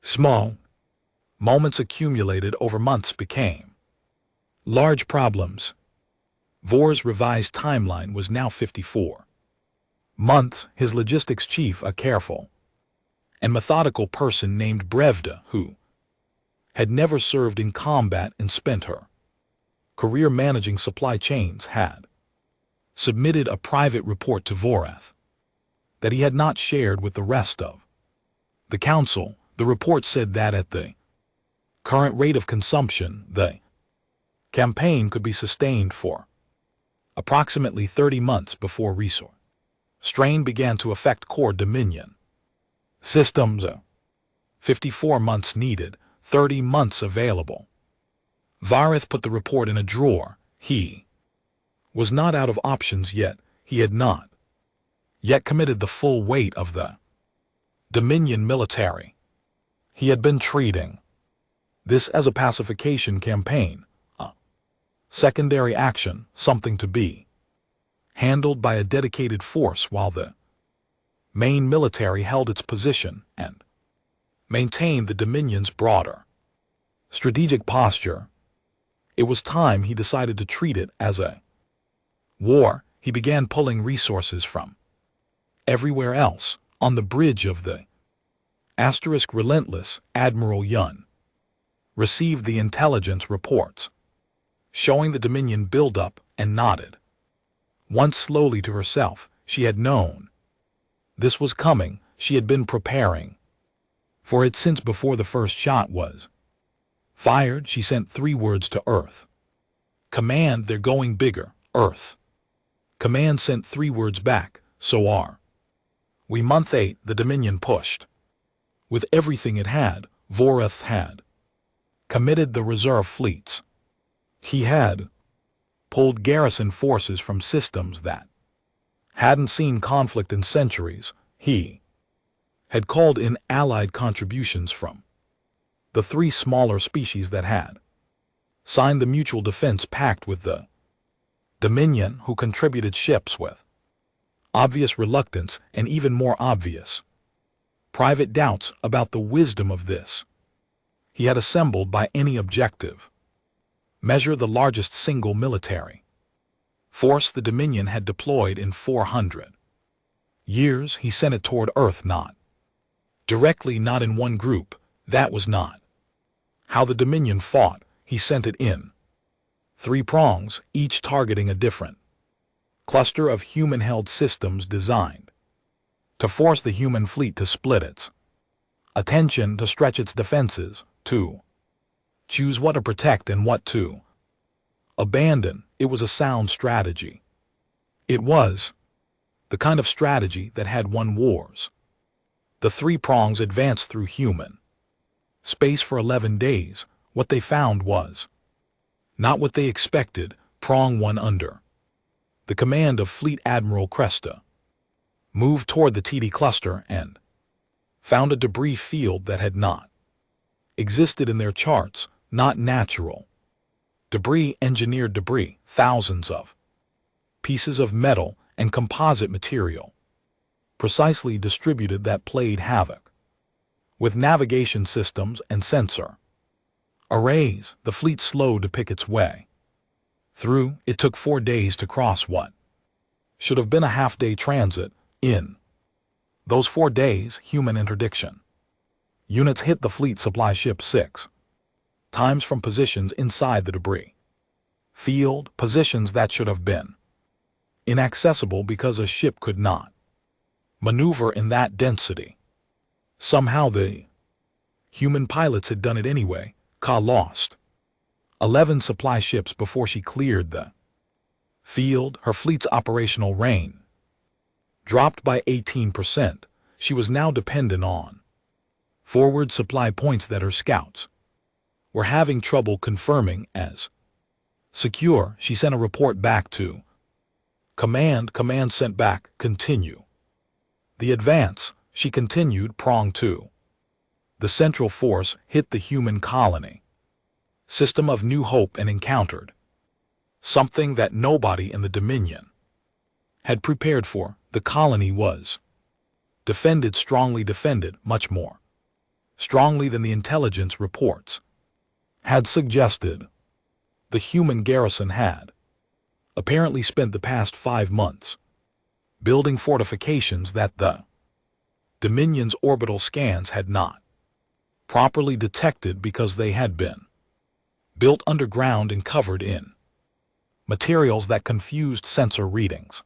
Small moments accumulated over months became large problems. Vor's revised timeline was now 54 months. His logistics chief, a careful and methodical person named Brevda, who had never served in combat and spent her career managing supply chains, had submitted a private report to Vorath that he had not shared with the rest of the council. The report said that at the current rate of consumption, the campaign could be sustained for approximately 30 months before resource strain began to affect core Dominion systems. 54 months needed, 30 months available. Vorath put the report in a drawer. He was not out of options yet. He had not yet committed the full weight of the Dominion military. He had been treating this as a pacification campaign, a secondary action, something to be handled by a dedicated force while the main military held its position and maintained the Dominion's broader strategic posture. It was time he decided to treat it as a war. He began pulling resources from everywhere else. On the bridge of the relentless, Admiral Yun received the intelligence reports showing the Dominion buildup and nodded once slowly to herself. She had known this was coming. She had been preparing for it since before the first shot was fired. She sent 3 words to Earth. Command, they're going bigger. Earth. Command sent 3 words back. So are we. Month 8, the Dominion pushed with everything it had. Vorath had committed the reserve fleets. He had pulled garrison forces from systems that hadn't seen conflict in centuries. He had called in allied contributions from the 3 smaller species that had signed the Mutual Defense Pact with the Dominion, who contributed ships with obvious reluctance and even more obvious private doubts about the wisdom of this. He had assembled by any objective measure the largest single military force the Dominion had deployed in 400 years. He sent it toward Earth, not directly, not in one group. That was not how the Dominion fought. He sent it in 3 prongs, each targeting a different cluster of human-held systems designed to force the human fleet to split its attention, to stretch its defenses, to choose what to protect and what to abandon. It was a sound strategy. It was the kind of strategy that had won wars. The 3 prongs advanced through human space for 11 days. What they found was not what they expected. Prong 1, under the command of Fleet Admiral Cresta, moved toward the TD cluster and found a debris field that had not existed in their charts. Not natural debris, engineered debris, thousands of pieces of metal and composite material, precisely distributed that played havoc. With navigation systems and sensor arrays, the fleet slowed to pick its way through. It took 4 days to cross what should have been a half-day transit. In those 4 days, human interdiction units hit the fleet supply ship 6 times from positions inside the debris field, positions that should have been inaccessible because a ship could not maneuver in that density. Somehow the human pilots had done it anyway. Ka lost 11 supply ships before she cleared the field. Her fleet's operational range dropped by 18%. She was now dependent on forward supply points that her scouts were having trouble confirming as secure. She sent a report back to command. Command sent back, continue the advance. She continued. Prong 2. The central force hit the human colony system of New Hope and encountered something that nobody in the Dominion had prepared for. The colony was defended, strongly defended, much more strongly than the intelligence reports had suggested. The human garrison had apparently spent the past 5 months building fortifications that the Dominion's orbital scans had not properly detected because they had been built underground and covered in materials that confused sensor readings.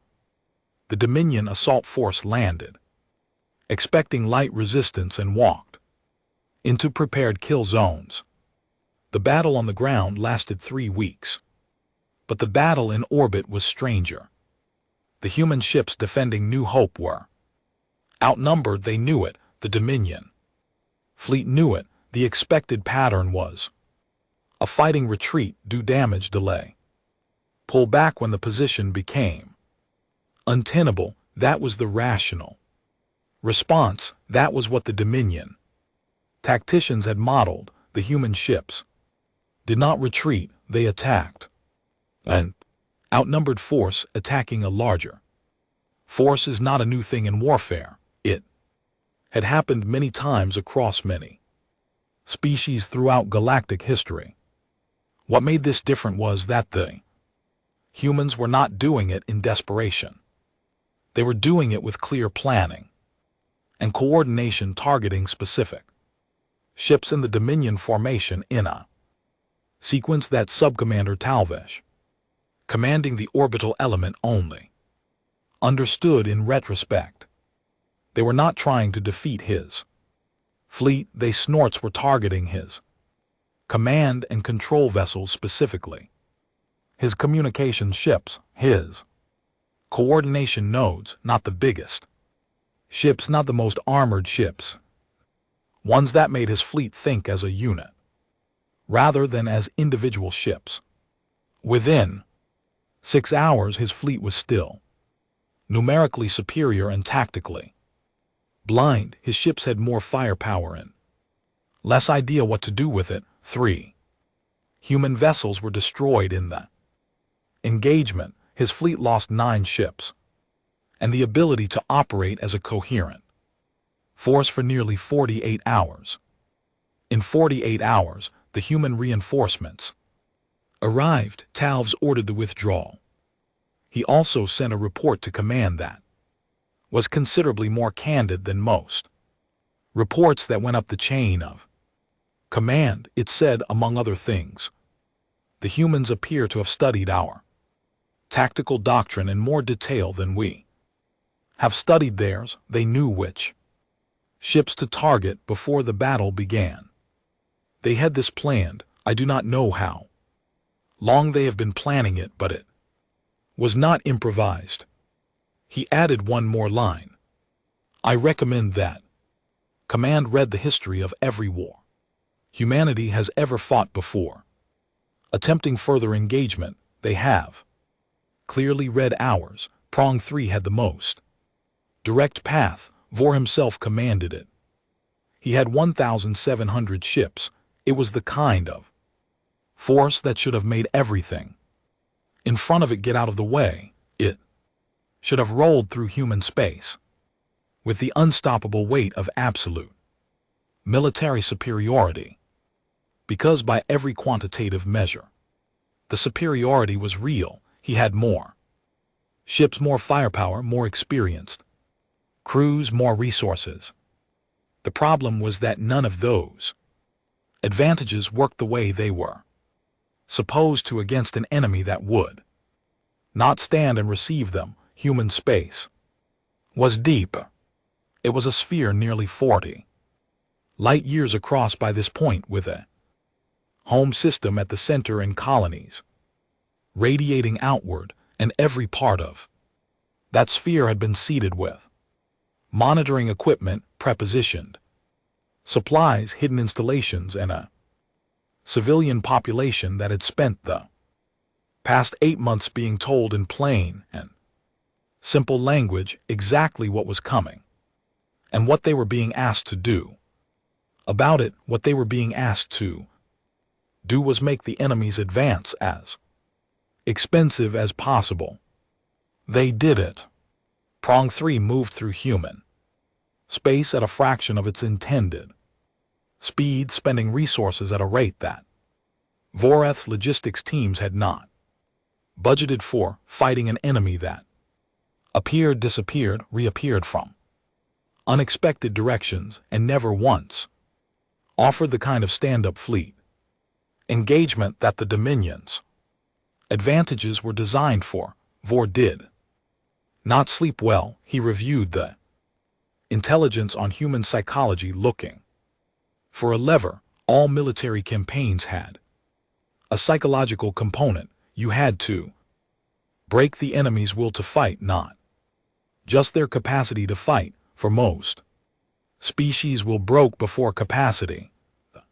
The Dominion assault force landed, expecting light resistance, and walked into prepared kill zones. The battle on the ground lasted 3 weeks, but the battle in orbit was stranger. The human ships defending New Hope were outnumbered. They knew it. The Dominion fleet knew it. The expected pattern was a fighting retreat, do damage, delay, pull back when the position became untenable. That was the rational response. That was what the Dominion tacticians had modeled. The human ships did not retreat, they attacked. An outnumbered force attacking a larger force is not a new thing in warfare. It had happened many times across many species throughout galactic history. What made this different was that the humans were not doing it in desperation. They were doing it with clear planning and coordination, targeting specific ships in the Dominion formation in a sequence that Subcommander Talvish, commanding the orbital element, only understood in retrospect. They were not trying to defeat his fleet. They snorts were targeting his command and control vessels, specifically his communication ships, his coordination nodes, not the biggest ships, not the most armored ships, ones that made his fleet think as a unit rather than as individual ships. Within 6 hours, his fleet was still numerically superior and tactically blind. His ships had more firepower and less idea what to do with it. 3 human vessels were destroyed in the engagement. His fleet lost 9 ships and the ability to operate as a coherent force for nearly 48 hours. In 48 hours, the human reinforcements arrived. Talves ordered the withdrawal. He also sent a report to command that was considerably more candid than most reports that went up the chain of command. It said, among other things, the humans appear to have studied our tactical doctrine in more detail than we have studied theirs. They knew which ships to target before the battle began. They had this planned. I do not know how long they have been planning it, but it was not improvised. He added one more line. I recommend that command read the history of every war humanity has ever fought before. Attempting further engagement, they have clearly read ours. Prong 3 had the most direct path. Vor himself commanded it. He had 1,700 ships. It was the kind of force that should have made everything in front of it get out of the way. It should have rolled through human space with the unstoppable weight of absolute military superiority, because by every quantitative measure, the superiority was real. He had more ships, more firepower, more experienced crews, more resources. The problem was that none of those advantages worked the way they were supposed to against an enemy that would not stand and receive them. Human space was deep. It was a sphere nearly 40 light years across by this point, with a home system at the center and colonies radiating outward, and every part of that sphere had been seeded with monitoring equipment, prepositioned supplies, hidden installations, and a civilian population that had spent the past 8 months being told in plain and simple language exactly what was coming and what they were being asked to do about it. What they were being asked to do was make the enemy's advance as expensive as possible. They did it. Prong 3 moved through human space at a fraction of its intended speed, spending resources at a rate that Voreth's logistics teams had not budgeted for, fighting an enemy that appeared, disappeared, reappeared from unexpected directions, and never once offered the kind of stand-up fleet engagement that the Dominion's advantages were designed for. Vor did not sleep well. He reviewed the intelligence on human psychology, looking for a lever. All military campaigns had a psychological component. You had to break the enemy's will to fight, not just their capacity to fight. For most species will broke before capacity. The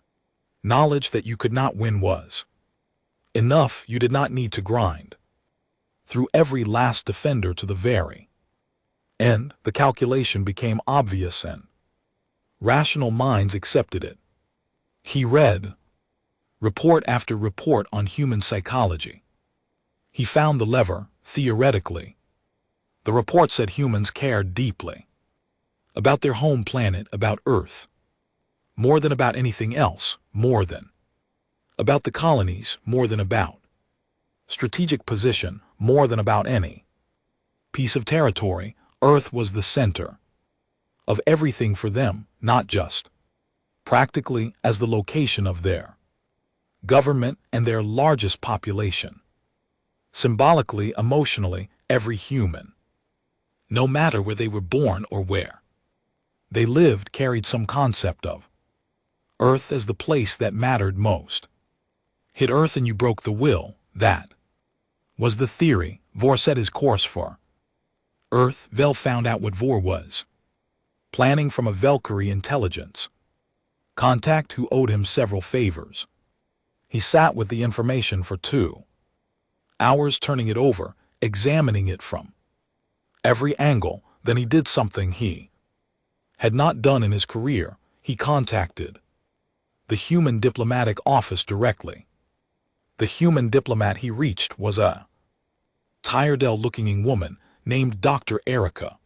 knowledge that you could not win was enough. You did not need to grind through every last defender to the very end. The calculation became obvious and rational minds accepted it. He read report after report on human psychology. He found the lever, theoretically. The report said humans cared deeply about their home planet, about Earth, more than about anything else, more than about the colonies, more than about strategic position, more than about any piece of territory. Earth was the center of everything for them, not just practically as the location of their government and their largest population. Symbolically, emotionally, every human, no matter where they were born or where they lived, carried some concept of Earth as the place that mattered most. Hit Earth and you broke the will. That was the theory. Vor set his course for Earth. Vel found out what Vor was planning from a Valkyrie intelligence contact who owed him several favors. He sat with the information for 2 hours, turning it over, examining it from every angle. Then he did something he had not done in his career. He contacted the human diplomatic office directly. The human diplomat he reached was a tired-looking woman named Dr. Erica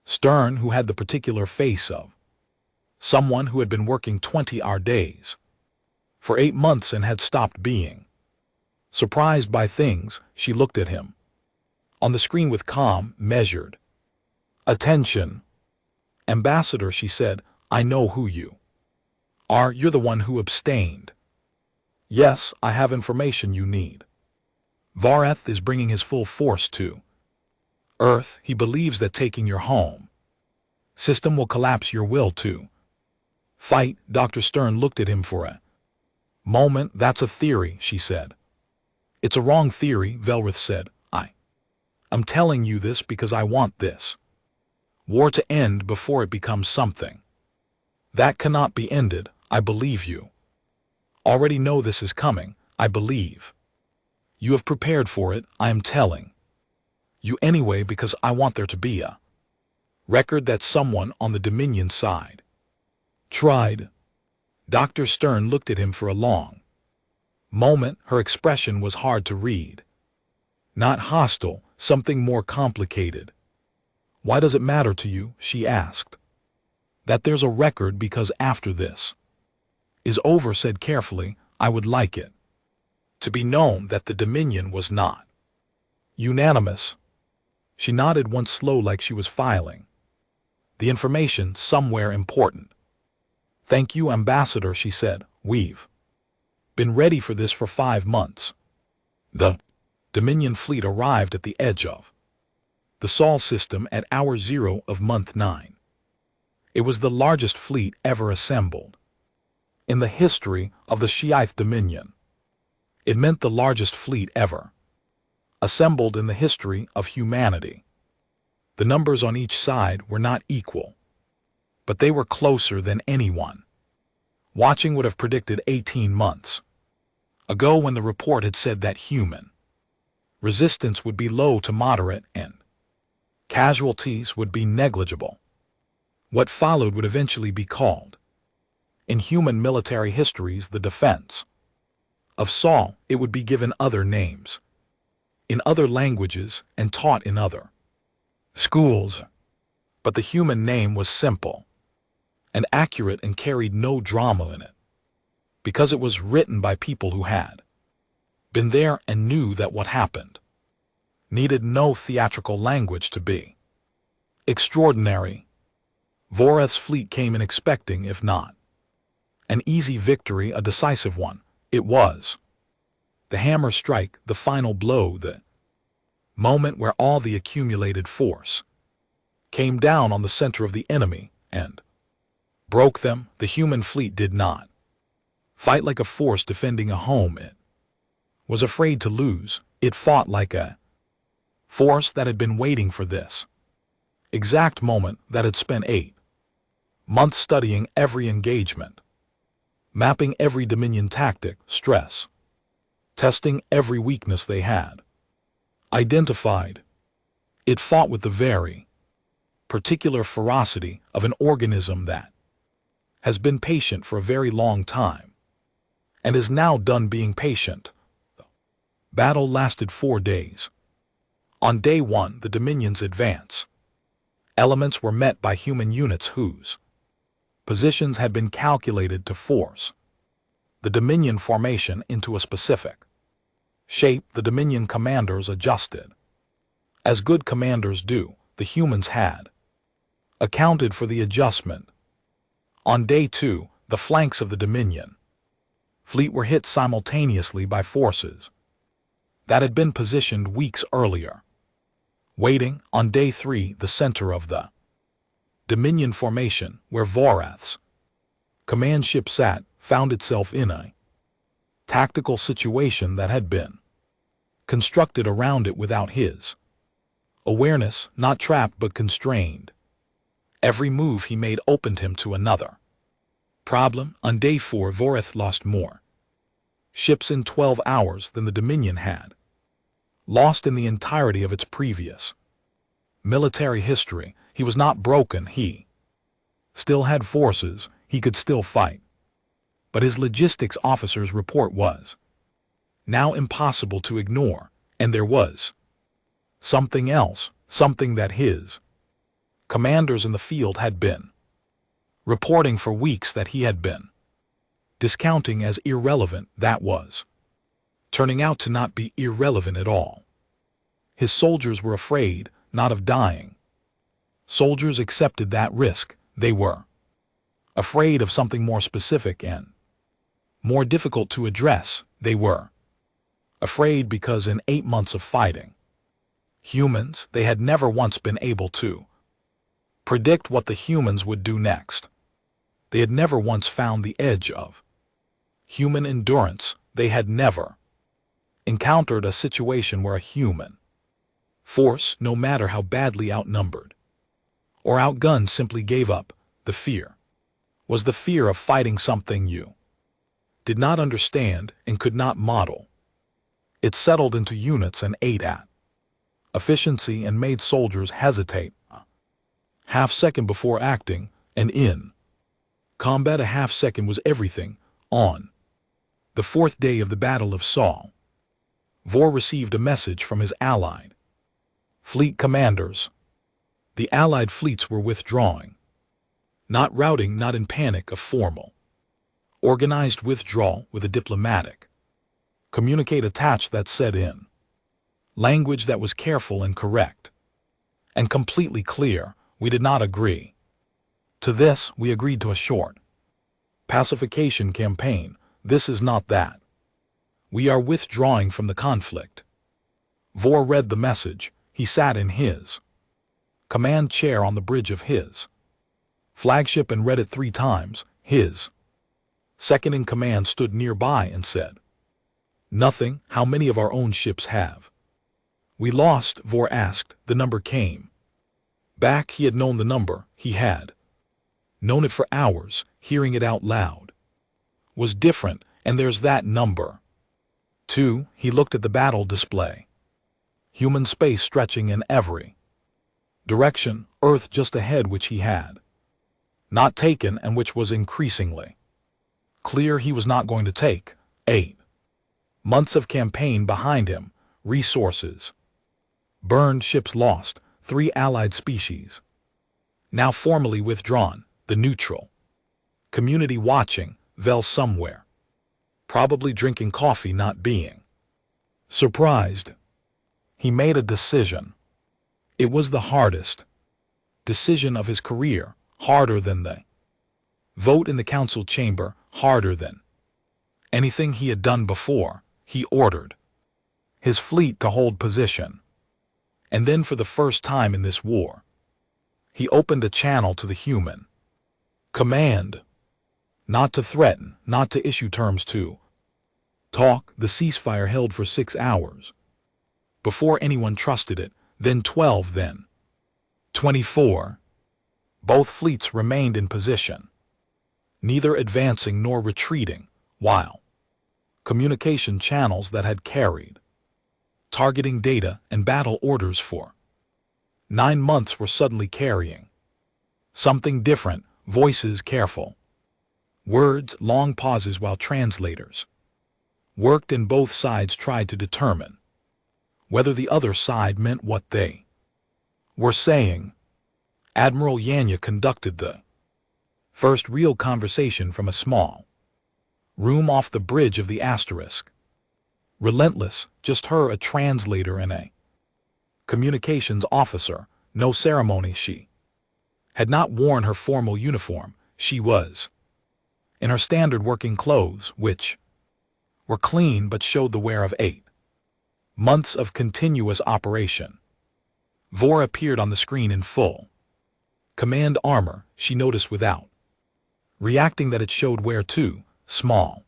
Stern, who had the particular face of someone who had been working 20-hour days for 8 months and had stopped being surprised by things. She looked at him on the screen with calm, measured attention. Ambassador, she said, I know who you are. You're the one who abstained. Yes, I have information you need. Voreth is bringing his full force to Earth. He believes that taking your home system will collapse your will to fight. Dr. Stern looked at him for a moment. That's a theory, she said. It's a wrong theory, Velrith said. I'm telling you this because I want this war to end before it becomes something that cannot be ended. I believe you already know this is coming. I believe you have prepared for it. I am telling you anyway because I want there to be a record that someone on the Dominion side tried. Dr. Stern looked at him for a long moment. Her expression was hard to read. Not hostile, something more complicated. Why does it matter to you? She asked. That there's a record, because after this is over, said carefully, I would like it to be known that the Dominion was not unanimous. She nodded once, slow, like she was filing the information somewhere important. Thank you, Ambassador, she said. We've been ready for this for 5 months. The Dominion fleet arrived at the edge of the Sol system at hour 0 of month 9. It was the largest fleet ever assembled in the history of the SciFiStories Dominion. It meant the largest fleet ever assembled in the history of humanity. The numbers on each side were not equal, but they were closer than anyone watching would have predicted 18 months ago, when the report had said that human resistance would be low to moderate and casualties would be negligible. What followed would eventually be called, in human military histories, the defense of Sol. It would be given other names in other languages and taught in other schools, but the human name was simple and accurate and carried no drama in it, because it was written by people who had been there and knew that what happened needed no theatrical language to be extraordinary. Voreth's fleet came in expecting, if not an easy victory, a decisive one. It was the hammer strike, the final blow, the moment where all the accumulated force came down on the center of the enemy and broke them. The human fleet did not fight like a force defending a home it was afraid to lose. It fought like a force that had been waiting for this exact moment, that had spent 8 months studying every engagement, mapping every Dominion tactic, stress testing every weakness they had identified. It fought with the very particular ferocity of an organism that has been patient for a very long time and is now done being patient. The battle lasted 4 days. On day 1, the Dominion's advance elements were met by human units whose positions had been calculated to force the Dominion formation into a specific shape. The Dominion commanders adjusted, as good commanders do. The humans had accounted for the adjustment. On day 2, the flanks of the Dominion fleet were hit simultaneously by forces that had been positioned weeks earlier, waiting. On day 3, the center of the Dominion formation, where Voreth's command ship sat, found itself in a tactical situation that had been constructed around it without his awareness, not trapped but constrained. Every move he made opened him to another problem. On day 4, Voreth lost more ships in 12 hours than the Dominion had lost in the entirety of its previous military history. He was not broken. He still had forces. He could still fight. But his logistics officer's report was now impossible to ignore, and there was something else, something that his commanders in the field had been reporting for weeks, that he had been discounting as irrelevant, that was turning out to not be irrelevant at all. His soldiers were afraid, not of dying. Soldiers accepted that risk. They were afraid of something more specific and more difficult to address. They were afraid because in 8 months of fighting humans, they had never once been able to predict what the humans would do next. They had never once found the edge of human endurance. They had never encountered a situation where a human force, no matter how badly outnumbered or outgunned, simply gave up. The fear was the fear of fighting something you did not understand and could not model. It settled into units and ate at efficiency and made soldiers hesitate a half-second before acting, and in combat a half-second was everything. On the 4th day of the Battle of Sol, Vor received a message from his allied Fleet commanders. The Allied fleets were withdrawing. Not routing, not in panic, a formal, organized withdrawal with a diplomatic, communicate attached that set in. Language that was careful and correct. And completely clear. We did not agree. To this, we agreed to a short pacification campaign. This is not that. We are withdrawing from the conflict. Vor read the message. He sat in his command chair on the bridge of his flagship and read it 3 times. His second-in-command stood nearby and said, "Nothing. How many of our own ships have we lost?" Vor asked. The number came back. He had known the number. He had known it for hours. Hearing it out loud was different, and there's that number. 2. He looked at the battle display. Human space stretching in every direction, Earth just ahead, which he had not taken and which was increasingly clear he was not going to take. 8 months of campaign behind him, resources burned, ships lost, 3 Allied species now formally withdrawn, the neutral community watching, Vel somewhere, probably drinking coffee, not being surprised. He made a decision. It was the hardest decision of his career, harder than the vote in the council chamber, harder than anything he had done before. He ordered his fleet to hold position. And then for the first time in this war, he opened a channel to the human command, not to threaten, not to issue terms, to talk. The ceasefire held for 6 hours before anyone trusted it, then 12, then 24. Both fleets remained in position, neither advancing nor retreating, while communication channels that had carried targeting data and battle orders for 9 months were suddenly carrying something different. Voices careful, words, long pauses while translators worked and both sides tried to determine whether the other side meant what they were saying. Admiral Yanya conducted the first real conversation from a small room off the bridge of the Asterisk. Relentless, just her, a translator and a communications officer, no ceremony. She had not worn her formal uniform. She was in her standard working clothes, which were clean but showed the wear of 8 months of continuous operation. Vor appeared on the screen in full command armor. She noticed without reacting that it showed wear too, small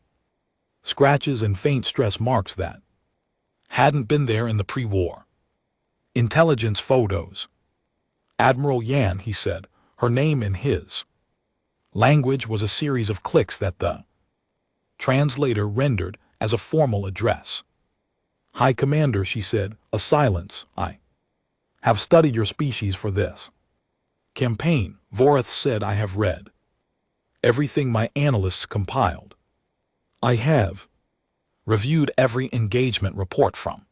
scratches and faint stress marks that hadn't been there in the pre-war intelligence photos. Admiral Yan, he said, her name in his language was a series of clicks that the translator rendered as a formal address. High Commander, she said, a silence. I have studied your species for this campaign. Voreth said, I have read everything my analysts compiled. I have reviewed every engagement report from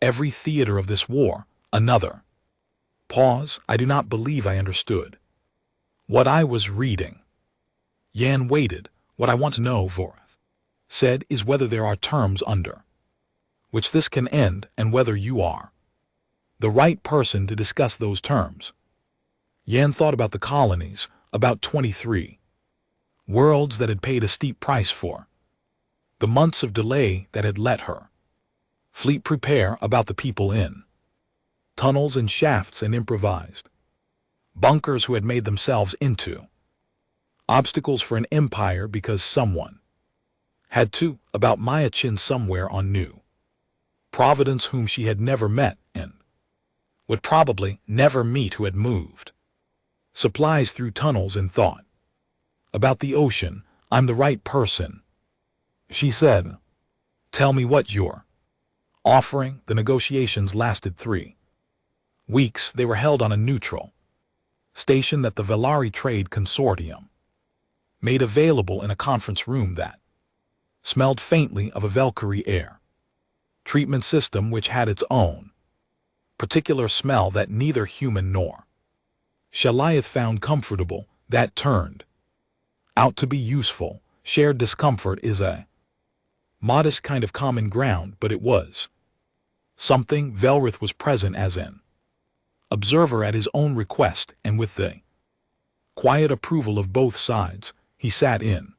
every theater of this war. Another pause. I do not believe I understood what I was reading. Yan waited. What I want to know, Voreth said, is whether there are terms under which this can end and whether you are the right person to discuss those terms. Yan thought about the colonies, about 23 worlds that had paid a steep price for the months of delay that had let her fleet prepare, about the people in tunnels and shafts and improvised bunkers who had made themselves into obstacles for an empire because someone had to, about Maya Chin somewhere on New Providence whom she had never met and would probably never meet, who had moved supplies through tunnels and thought about the ocean. I'm the right person, she said. Tell me what you're offering. The negotiations lasted 3 weeks. They were held on a neutral station that the Velari Trade Consortium made available in a conference room that smelled faintly of a Valkyrie air treatment system which had its own particular smell that neither human nor Goliath found comfortable, that turned out to be useful. Shared discomfort is a modest kind of common ground, but it was something. Velrith was present as an observer at his own request, and with the quiet approval of both sides, he sat in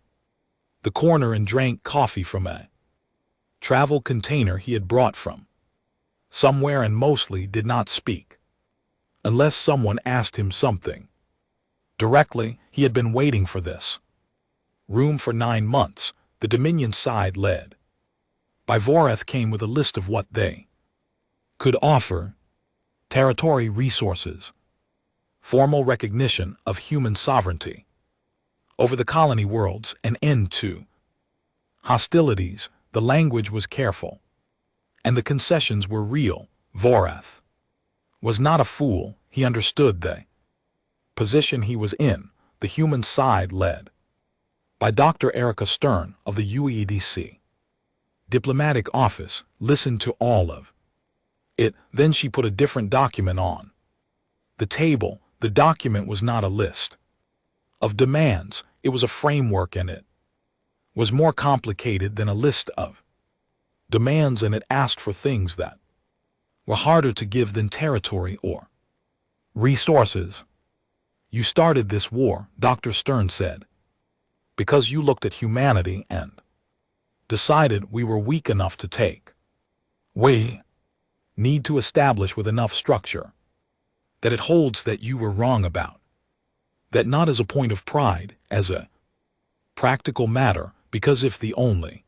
the corner and drank coffee from a travel container he had brought from somewhere, and mostly did not speak unless someone asked him something directly. He had been waiting for this room for 9 months. The Dominion side, led by Voreth, came with a list of what they could offer: territory, resources, formal recognition of human sovereignty over the colony worlds, an end to hostilities. The language was careful, and the concessions were real. Voreth was not a fool. He understood the position he was in. The human side, led by Dr. Erica Stern of the UEDC diplomatic office, listened to all of it. Then she put a different document on the table. The document was not a list of demands, it was a framework, and it was more complicated than a list of demands, and it asked for things that were harder to give than territory or resources. You started this war, Dr. Stern said, because you looked at humanity and decided we were weak enough to take. We need to establish with enough structure that it holds that you were wrong about. That not as a point of pride, as a practical matter, because if the only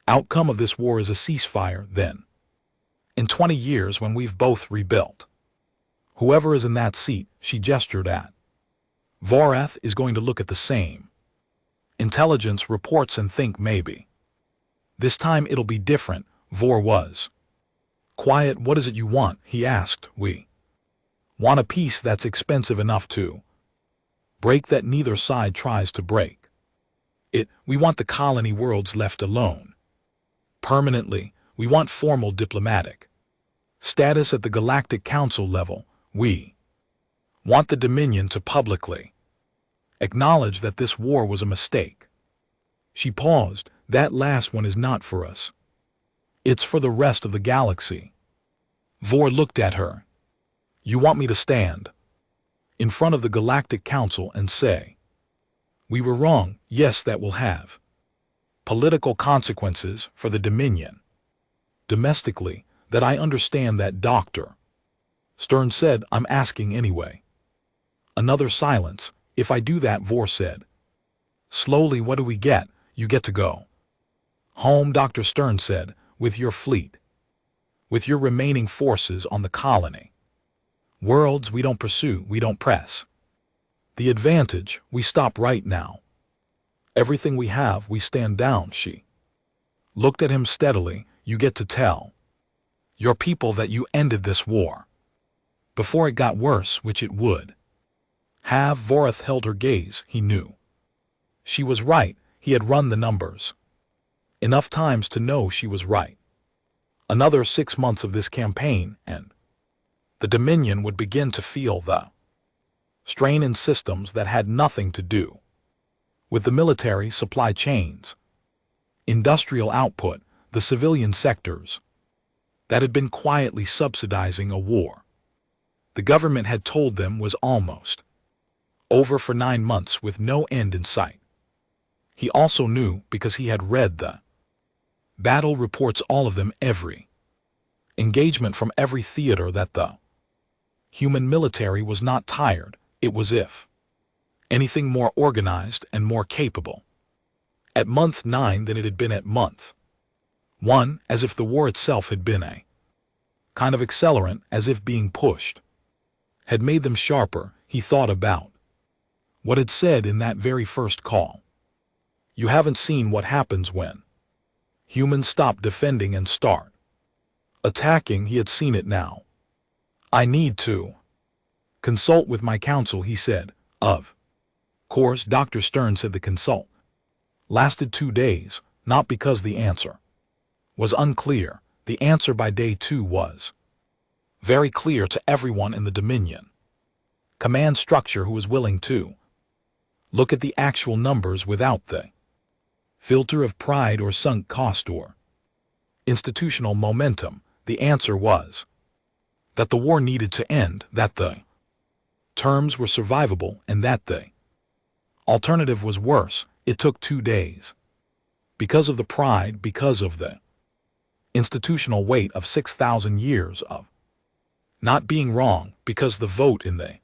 outcome of this war is a ceasefire, then in 20 years, when we've both rebuilt, whoever is in that seat, she gestured at Voreth, is going to look at the same intelligence reports and think maybe this time it'll be different. Vor was quiet. What is it you want? He asked. We want a peace that's expensive enough to break, that neither side tries to break it. We want the colony worlds left alone permanently. We want formal diplomatic status at the Galactic Council level. We want the Dominion to publicly acknowledge that this war was a mistake. She paused. That last one is not for us. It's for the rest of the galaxy. Vor looked at her. You want me to stand in front of the Galactic Council and say, we were wrong? Yes, that will have political consequences for the Dominion. Domestically, that I understand that, Dr. Stern said. I'm asking anyway. Another silence. If I do that, Vor said slowly, what do we get? You get to go home, Dr. Stern said, with your fleet, with your remaining forces on the colony worlds. We don't pursue, we don't press the advantage, we stop right now. Everything we have, we stand down. She looked at him steadily. You get to tell your people that you ended this war before it got worse, which it would have. Voreth held her gaze. He knew she was right. He had run the numbers enough times to know she was right. Another 6 months of this campaign, and the Dominion would begin to feel the strain in systems that had nothing to do with the military supply chains, industrial output, the civilian sectors that had been quietly subsidizing a war the government had told them was almost over for 9 months with no end in sight. He also knew, because he had read the battle reports, all of them, every engagement from every theater, that the human military was not tired. It was, if anything, more organized and more capable at month 9 than it had been at month 1, as if the war itself had been a kind of accelerant, as if being pushed had made them sharper. He thought about what had said in that very first call. You haven't seen what happens when humans stop defending and start attacking. He had seen it now. I need to consult with my council, he said. Of course, Dr. Stern said. The consult lasted 2 days, not because the answer was unclear. The answer by day 2 was Very clear to everyone in the Dominion. Command structure who was willing to look at the actual numbers without the filter of pride or sunk cost or institutional momentum. The answer was that the war needed to end, that the terms were survivable, and that the alternative was worse. It took 2 days. Because of the pride, because of the institutional weight of 6,000 years of not being wrong, because the vote in the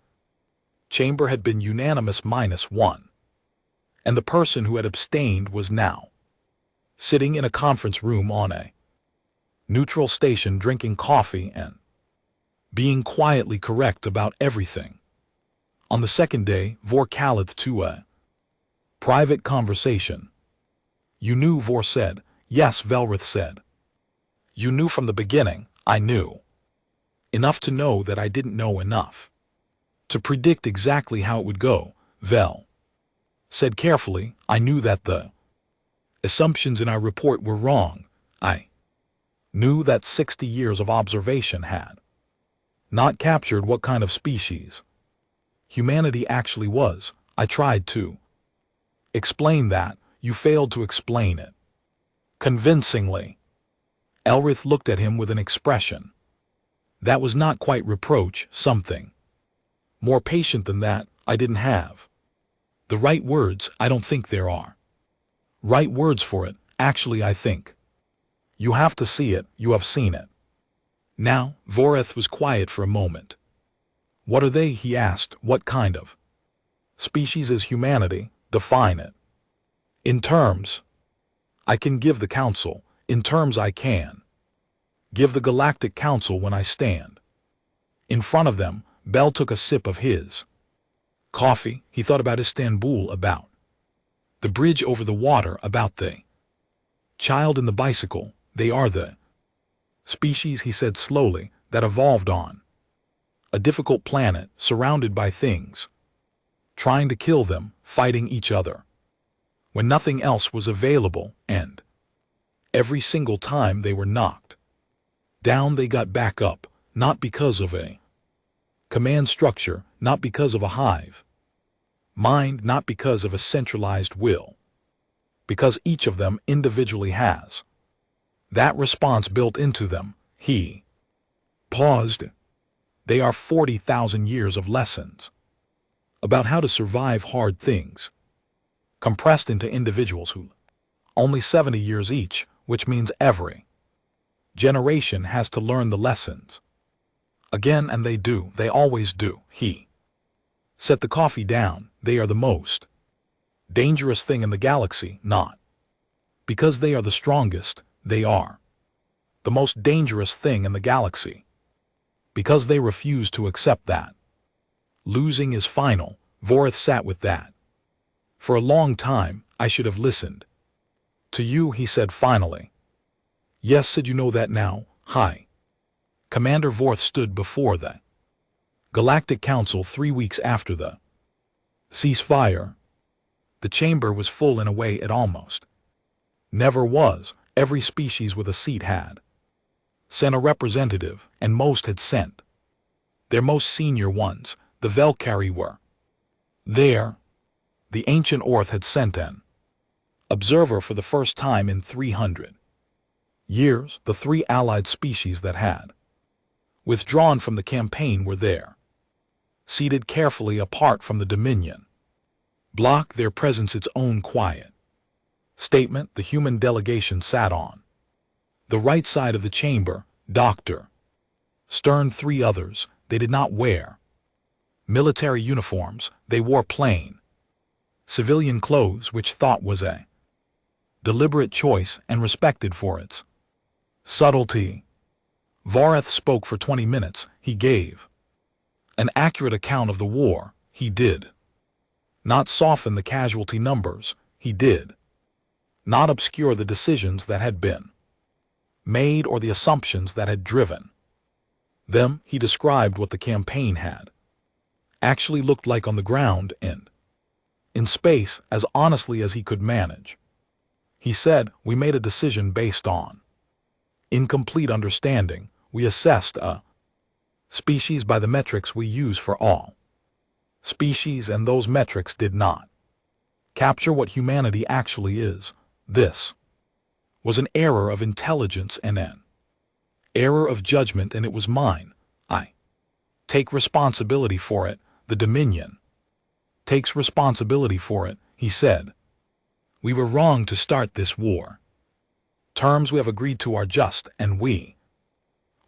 chamber had been unanimous -1. And the person who had abstained was now sitting in a conference room on a neutral station drinking coffee and being quietly correct about everything. On the second day, Vor called to a private conversation. You knew, Vor said. Yes, Velrith said. You knew from the beginning. I knew enough to know that I didn't know enough to predict exactly how it would go, Vel said carefully. I knew that the assumptions in our report were wrong. I knew that 60 years of observation had not captured what kind of species humanity actually was. I tried to explain that. You failed to explain it convincingly. Elrith looked at him with an expression that was not quite reproach, something more patient than that. I didn't have the right words. I don't think there are right words for it. Actually, I think you have to see it. You have seen it. Now, Voreth was quiet for a moment. What are they? He asked. What kind of species is humanity? Define it. In terms I can give the Council. In terms I can give the Galactic Council when I stand in front of them. Bell took a sip of his coffee. He thought about Istanbul, about the bridge over the water, about the child in the bicycle. They are the species, he said slowly, that evolved on a difficult planet, surrounded by things trying to kill them, fighting each other when nothing else was available, and every single time they were knocked down they got back up, not because of a command structure, not because of a hive mind, not because of a centralized will, because each of them individually has that response built into them. He paused. They are 40,000 years of lessons about how to survive hard things, compressed into individuals who only 70 years each, which means every generation has to learn the lessons again, and they do. They always do. He set the coffee down. They are the most dangerous thing in the galaxy, not because they are the strongest. They are the most dangerous thing in the galaxy because they refuse to accept that losing is final. Voreth sat with that for a long time. I should have listened to you, he said finally. Yes, said you know that now. Hi. Commander Vorth stood before the Galactic Council 3 weeks after the ceasefire. The chamber was full in a way it almost never was. Every species with a seat had sent a representative, and most had sent their most senior ones. The Velkari were there. The ancient Orth had sent an observer for the first time in 300 years. The 3 allied species that had withdrawn from the campaign were there, seated carefully apart from the Dominion block, their presence its own quiet statement. The human delegation sat on the right side of the chamber. Dr. Stern, 3 others. They did not wear military uniforms. They wore plain civilian clothes, which thought was a deliberate choice and respected for its subtlety. Voreth spoke for 20 minutes. He gave an accurate account of the war. He did not soften the casualty numbers. He did not obscure the decisions that had been made or the assumptions that had driven them. He described what the campaign had actually looked like on the ground and in space as honestly as he could manage. He said, we made a decision based on incomplete understanding. We assessed a Species by the metrics we use for all species, and those metrics did not capture what humanity actually is. This was an error of intelligence and an error of judgment, and it was mine. I take responsibility for it. The Dominion takes responsibility for it, he said. We were wrong to start this war. Terms we have agreed to are just, and we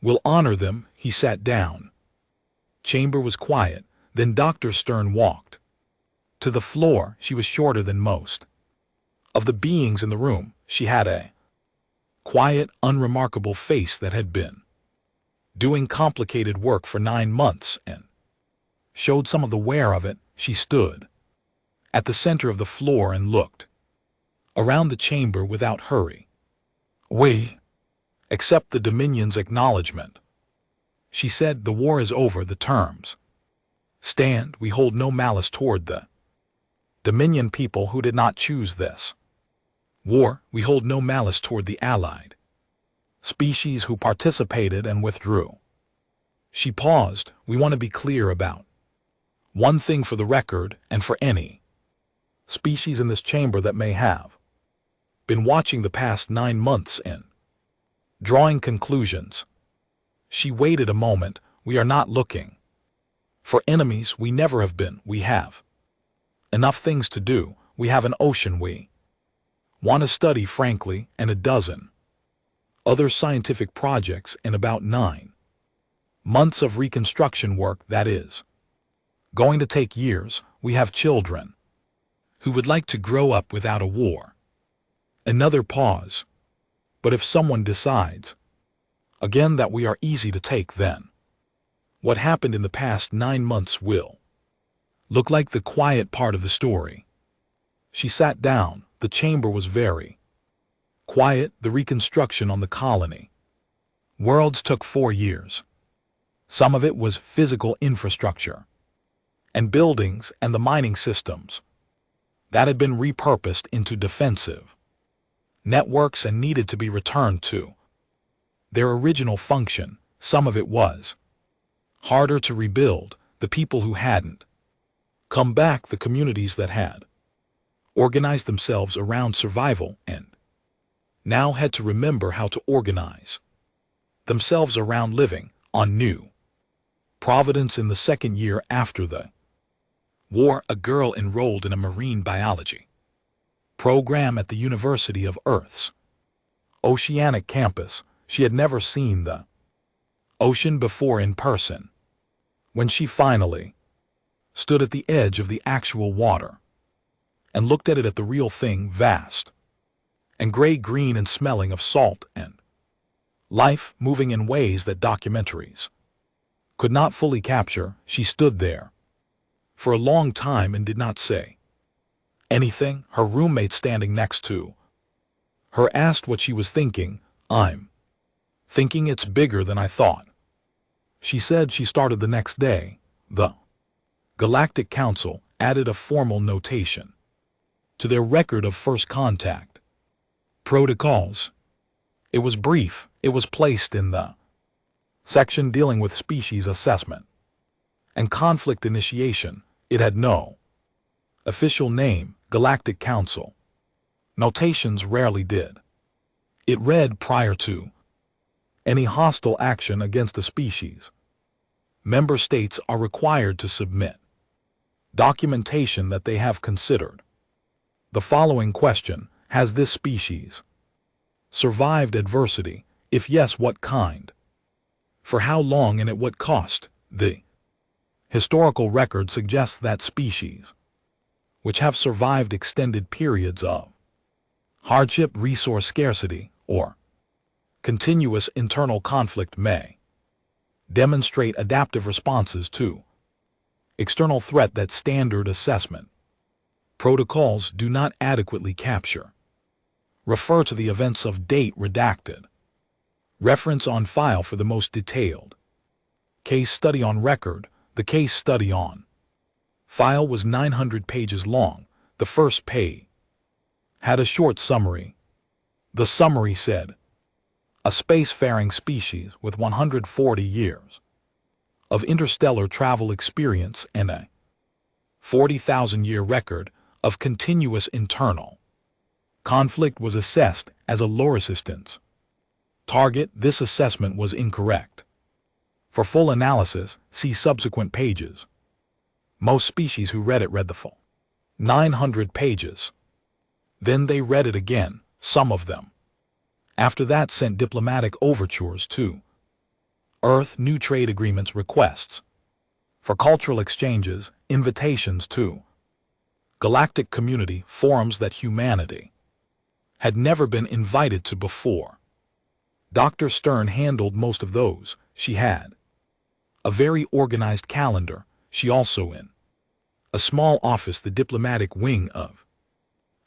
will honor them. He sat down. Chamber was quiet. Then Dr. Stern walked to the floor. She was shorter than most of the beings in the room. She had a quiet, unremarkable face that had been doing complicated work for 9 months and showed some of the wear of it. She stood at the center of the floor and looked around the chamber without hurry. We accept the Dominion's acknowledgement, she said. The war is over. The terms stand. We hold no malice toward the Dominion people who did not choose this war. We hold no malice toward the allied species who participated and withdrew. She paused. We want to be clear about one thing for the record, and for any species in this chamber that may have been watching the past 9 months and drawing conclusions. She waited a moment. We are not looking for enemies. We never have been. We have enough things to do. We have an ocean we want to study, frankly, and a dozen other scientific projects, and about 9 months of reconstruction work that is going to take years. We have children who would like to grow up without a war. Another pause. But if someone decides again that we are easy to take, then what happened in the past 9 months will look like the quiet part of the story. She sat down. The chamber was very quiet. The reconstruction on the colony worlds took 4 years. Some of it was physical infrastructure and buildings and the mining systems that had been repurposed into defensive networks and needed to be returned to their original function. Some of it was harder to rebuild. The people who hadn't come back, the communities that had organized themselves around survival and now had to remember how to organize themselves around living on New Providence. In the second year after the war, a girl enrolled in a marine biology program at the University of Earth's Oceanic campus. She had never seen the ocean before in person. When she finally stood at the edge of the actual water and looked at it, at the real thing, vast and gray-green and smelling of salt and life, moving in ways that documentaries could not fully capture, she stood there for a long time and did not say anything. Her roommate standing next to her asked what she was thinking. I'm thinking it's bigger than I thought, she said. She started the next day. The Galactic Council added a formal notation to their record of first contact protocols. It was brief. It was placed in the section dealing with species assessment and conflict initiation. It had no official name. Galactic Council notations rarely did. It read, prior to any hostile action against a species, member states are required to submit documentation that they have considered the following question: has this species survived adversity? If yes, what kind? For how long and at what cost? The historical record suggests that species which have survived extended periods of hardship, resource scarcity, or continuous internal conflict may demonstrate adaptive responses to external threat that standard assessment protocols do not adequately capture. Refer to the events of date redacted. Reference on file for the most detailed case study on record. The case study on file was 900 pages long. The first page had a short summary. The summary said, a spacefaring species with 140 years of interstellar travel experience and a 40,000-year record of continuous internal conflict was assessed as a low resistance target. This assessment was incorrect. For full analysis, see subsequent pages. Most species who read it read the full 900 pages. Then they read it again, some of them. After that sent diplomatic overtures to Earth, new trade agreements, requests for cultural exchanges, invitations to galactic community forums that humanity had never been invited to before. Dr. Stern handled most of those. She had a very organized calendar. She also in a small office, the diplomatic wing of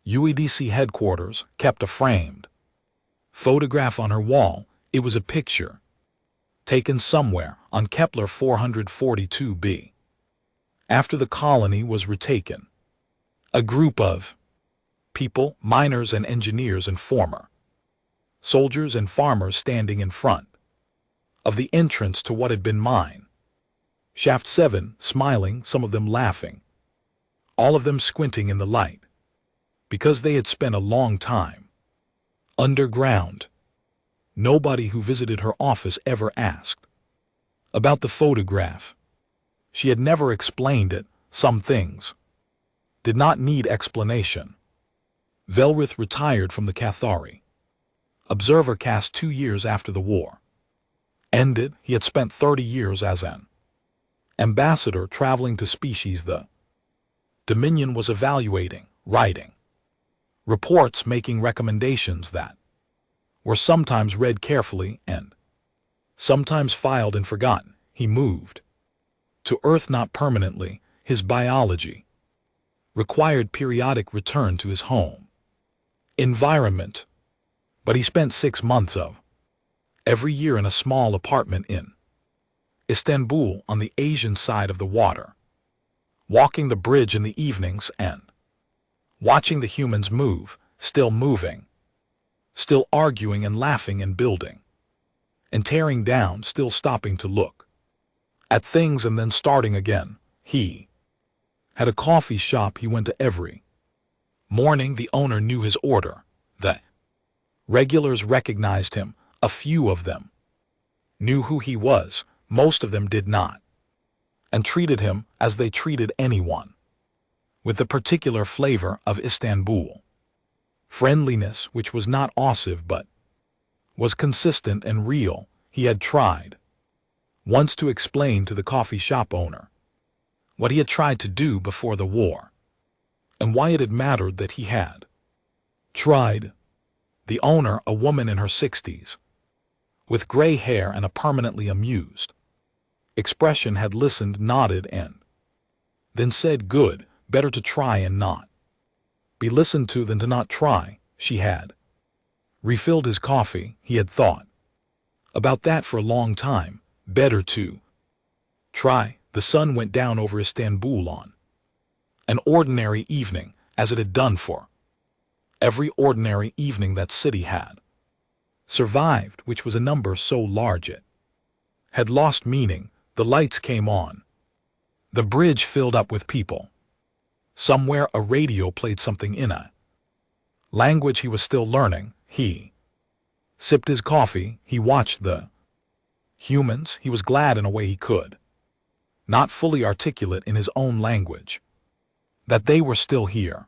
UEDC headquarters, kept a framed photograph on her wall. It was a picture taken somewhere on Kepler 442b. After the colony was retaken, a group of people, miners and engineers and former soldiers and farmers standing in front of the entrance to what had been mine Shaft 7, smiling, some of them laughing, all of them squinting in the light, because they had spent a long time underground. Nobody who visited her office ever asked about the photograph. She had never explained it. Some things did not need explanation. Velrith retired from the Cathari Observer cast 2 years after the war ended. He had spent 30 years as an ambassador traveling to species the Dominion was evaluating, writing reports, making recommendations that were sometimes read carefully and sometimes filed and forgotten. He moved to Earth not permanently. His biology required periodic return to his home environment, but he spent 6 months of every year in a small apartment in Istanbul on the Asian side of the water, walking the bridge in the evenings and watching the humans move, still moving, still arguing and laughing and building and tearing down, still stopping to look at things and then starting again. He had a coffee shop he went to every morning. The owner knew his order. The regulars recognized him. A few of them knew who he was. Most of them did not, and treated him as they treated anyone with the particular flavor of Istanbul friendliness, which was not offensive but was consistent and real. He had tried once to explain to the coffee shop owner what he had tried to do before the war and why it had mattered that he had tried. The owner, a woman in her 60s, with gray hair and a permanently amused expression, had listened, nodded, and then said, "Good, better to try and not be listened to than to not try." She had refilled his coffee. He had thought about that for a long time. Better to try. The sun went down over Istanbul on an ordinary evening, as it had done for every ordinary evening that city had survived, which was a number so large it had lost meaning. The lights came on. The bridge filled up with people. Somewhere a radio played something in a language he was still learning. He sipped his coffee. He watched the humans. He was glad in a way he could not fully articulate in his own language that they were still here.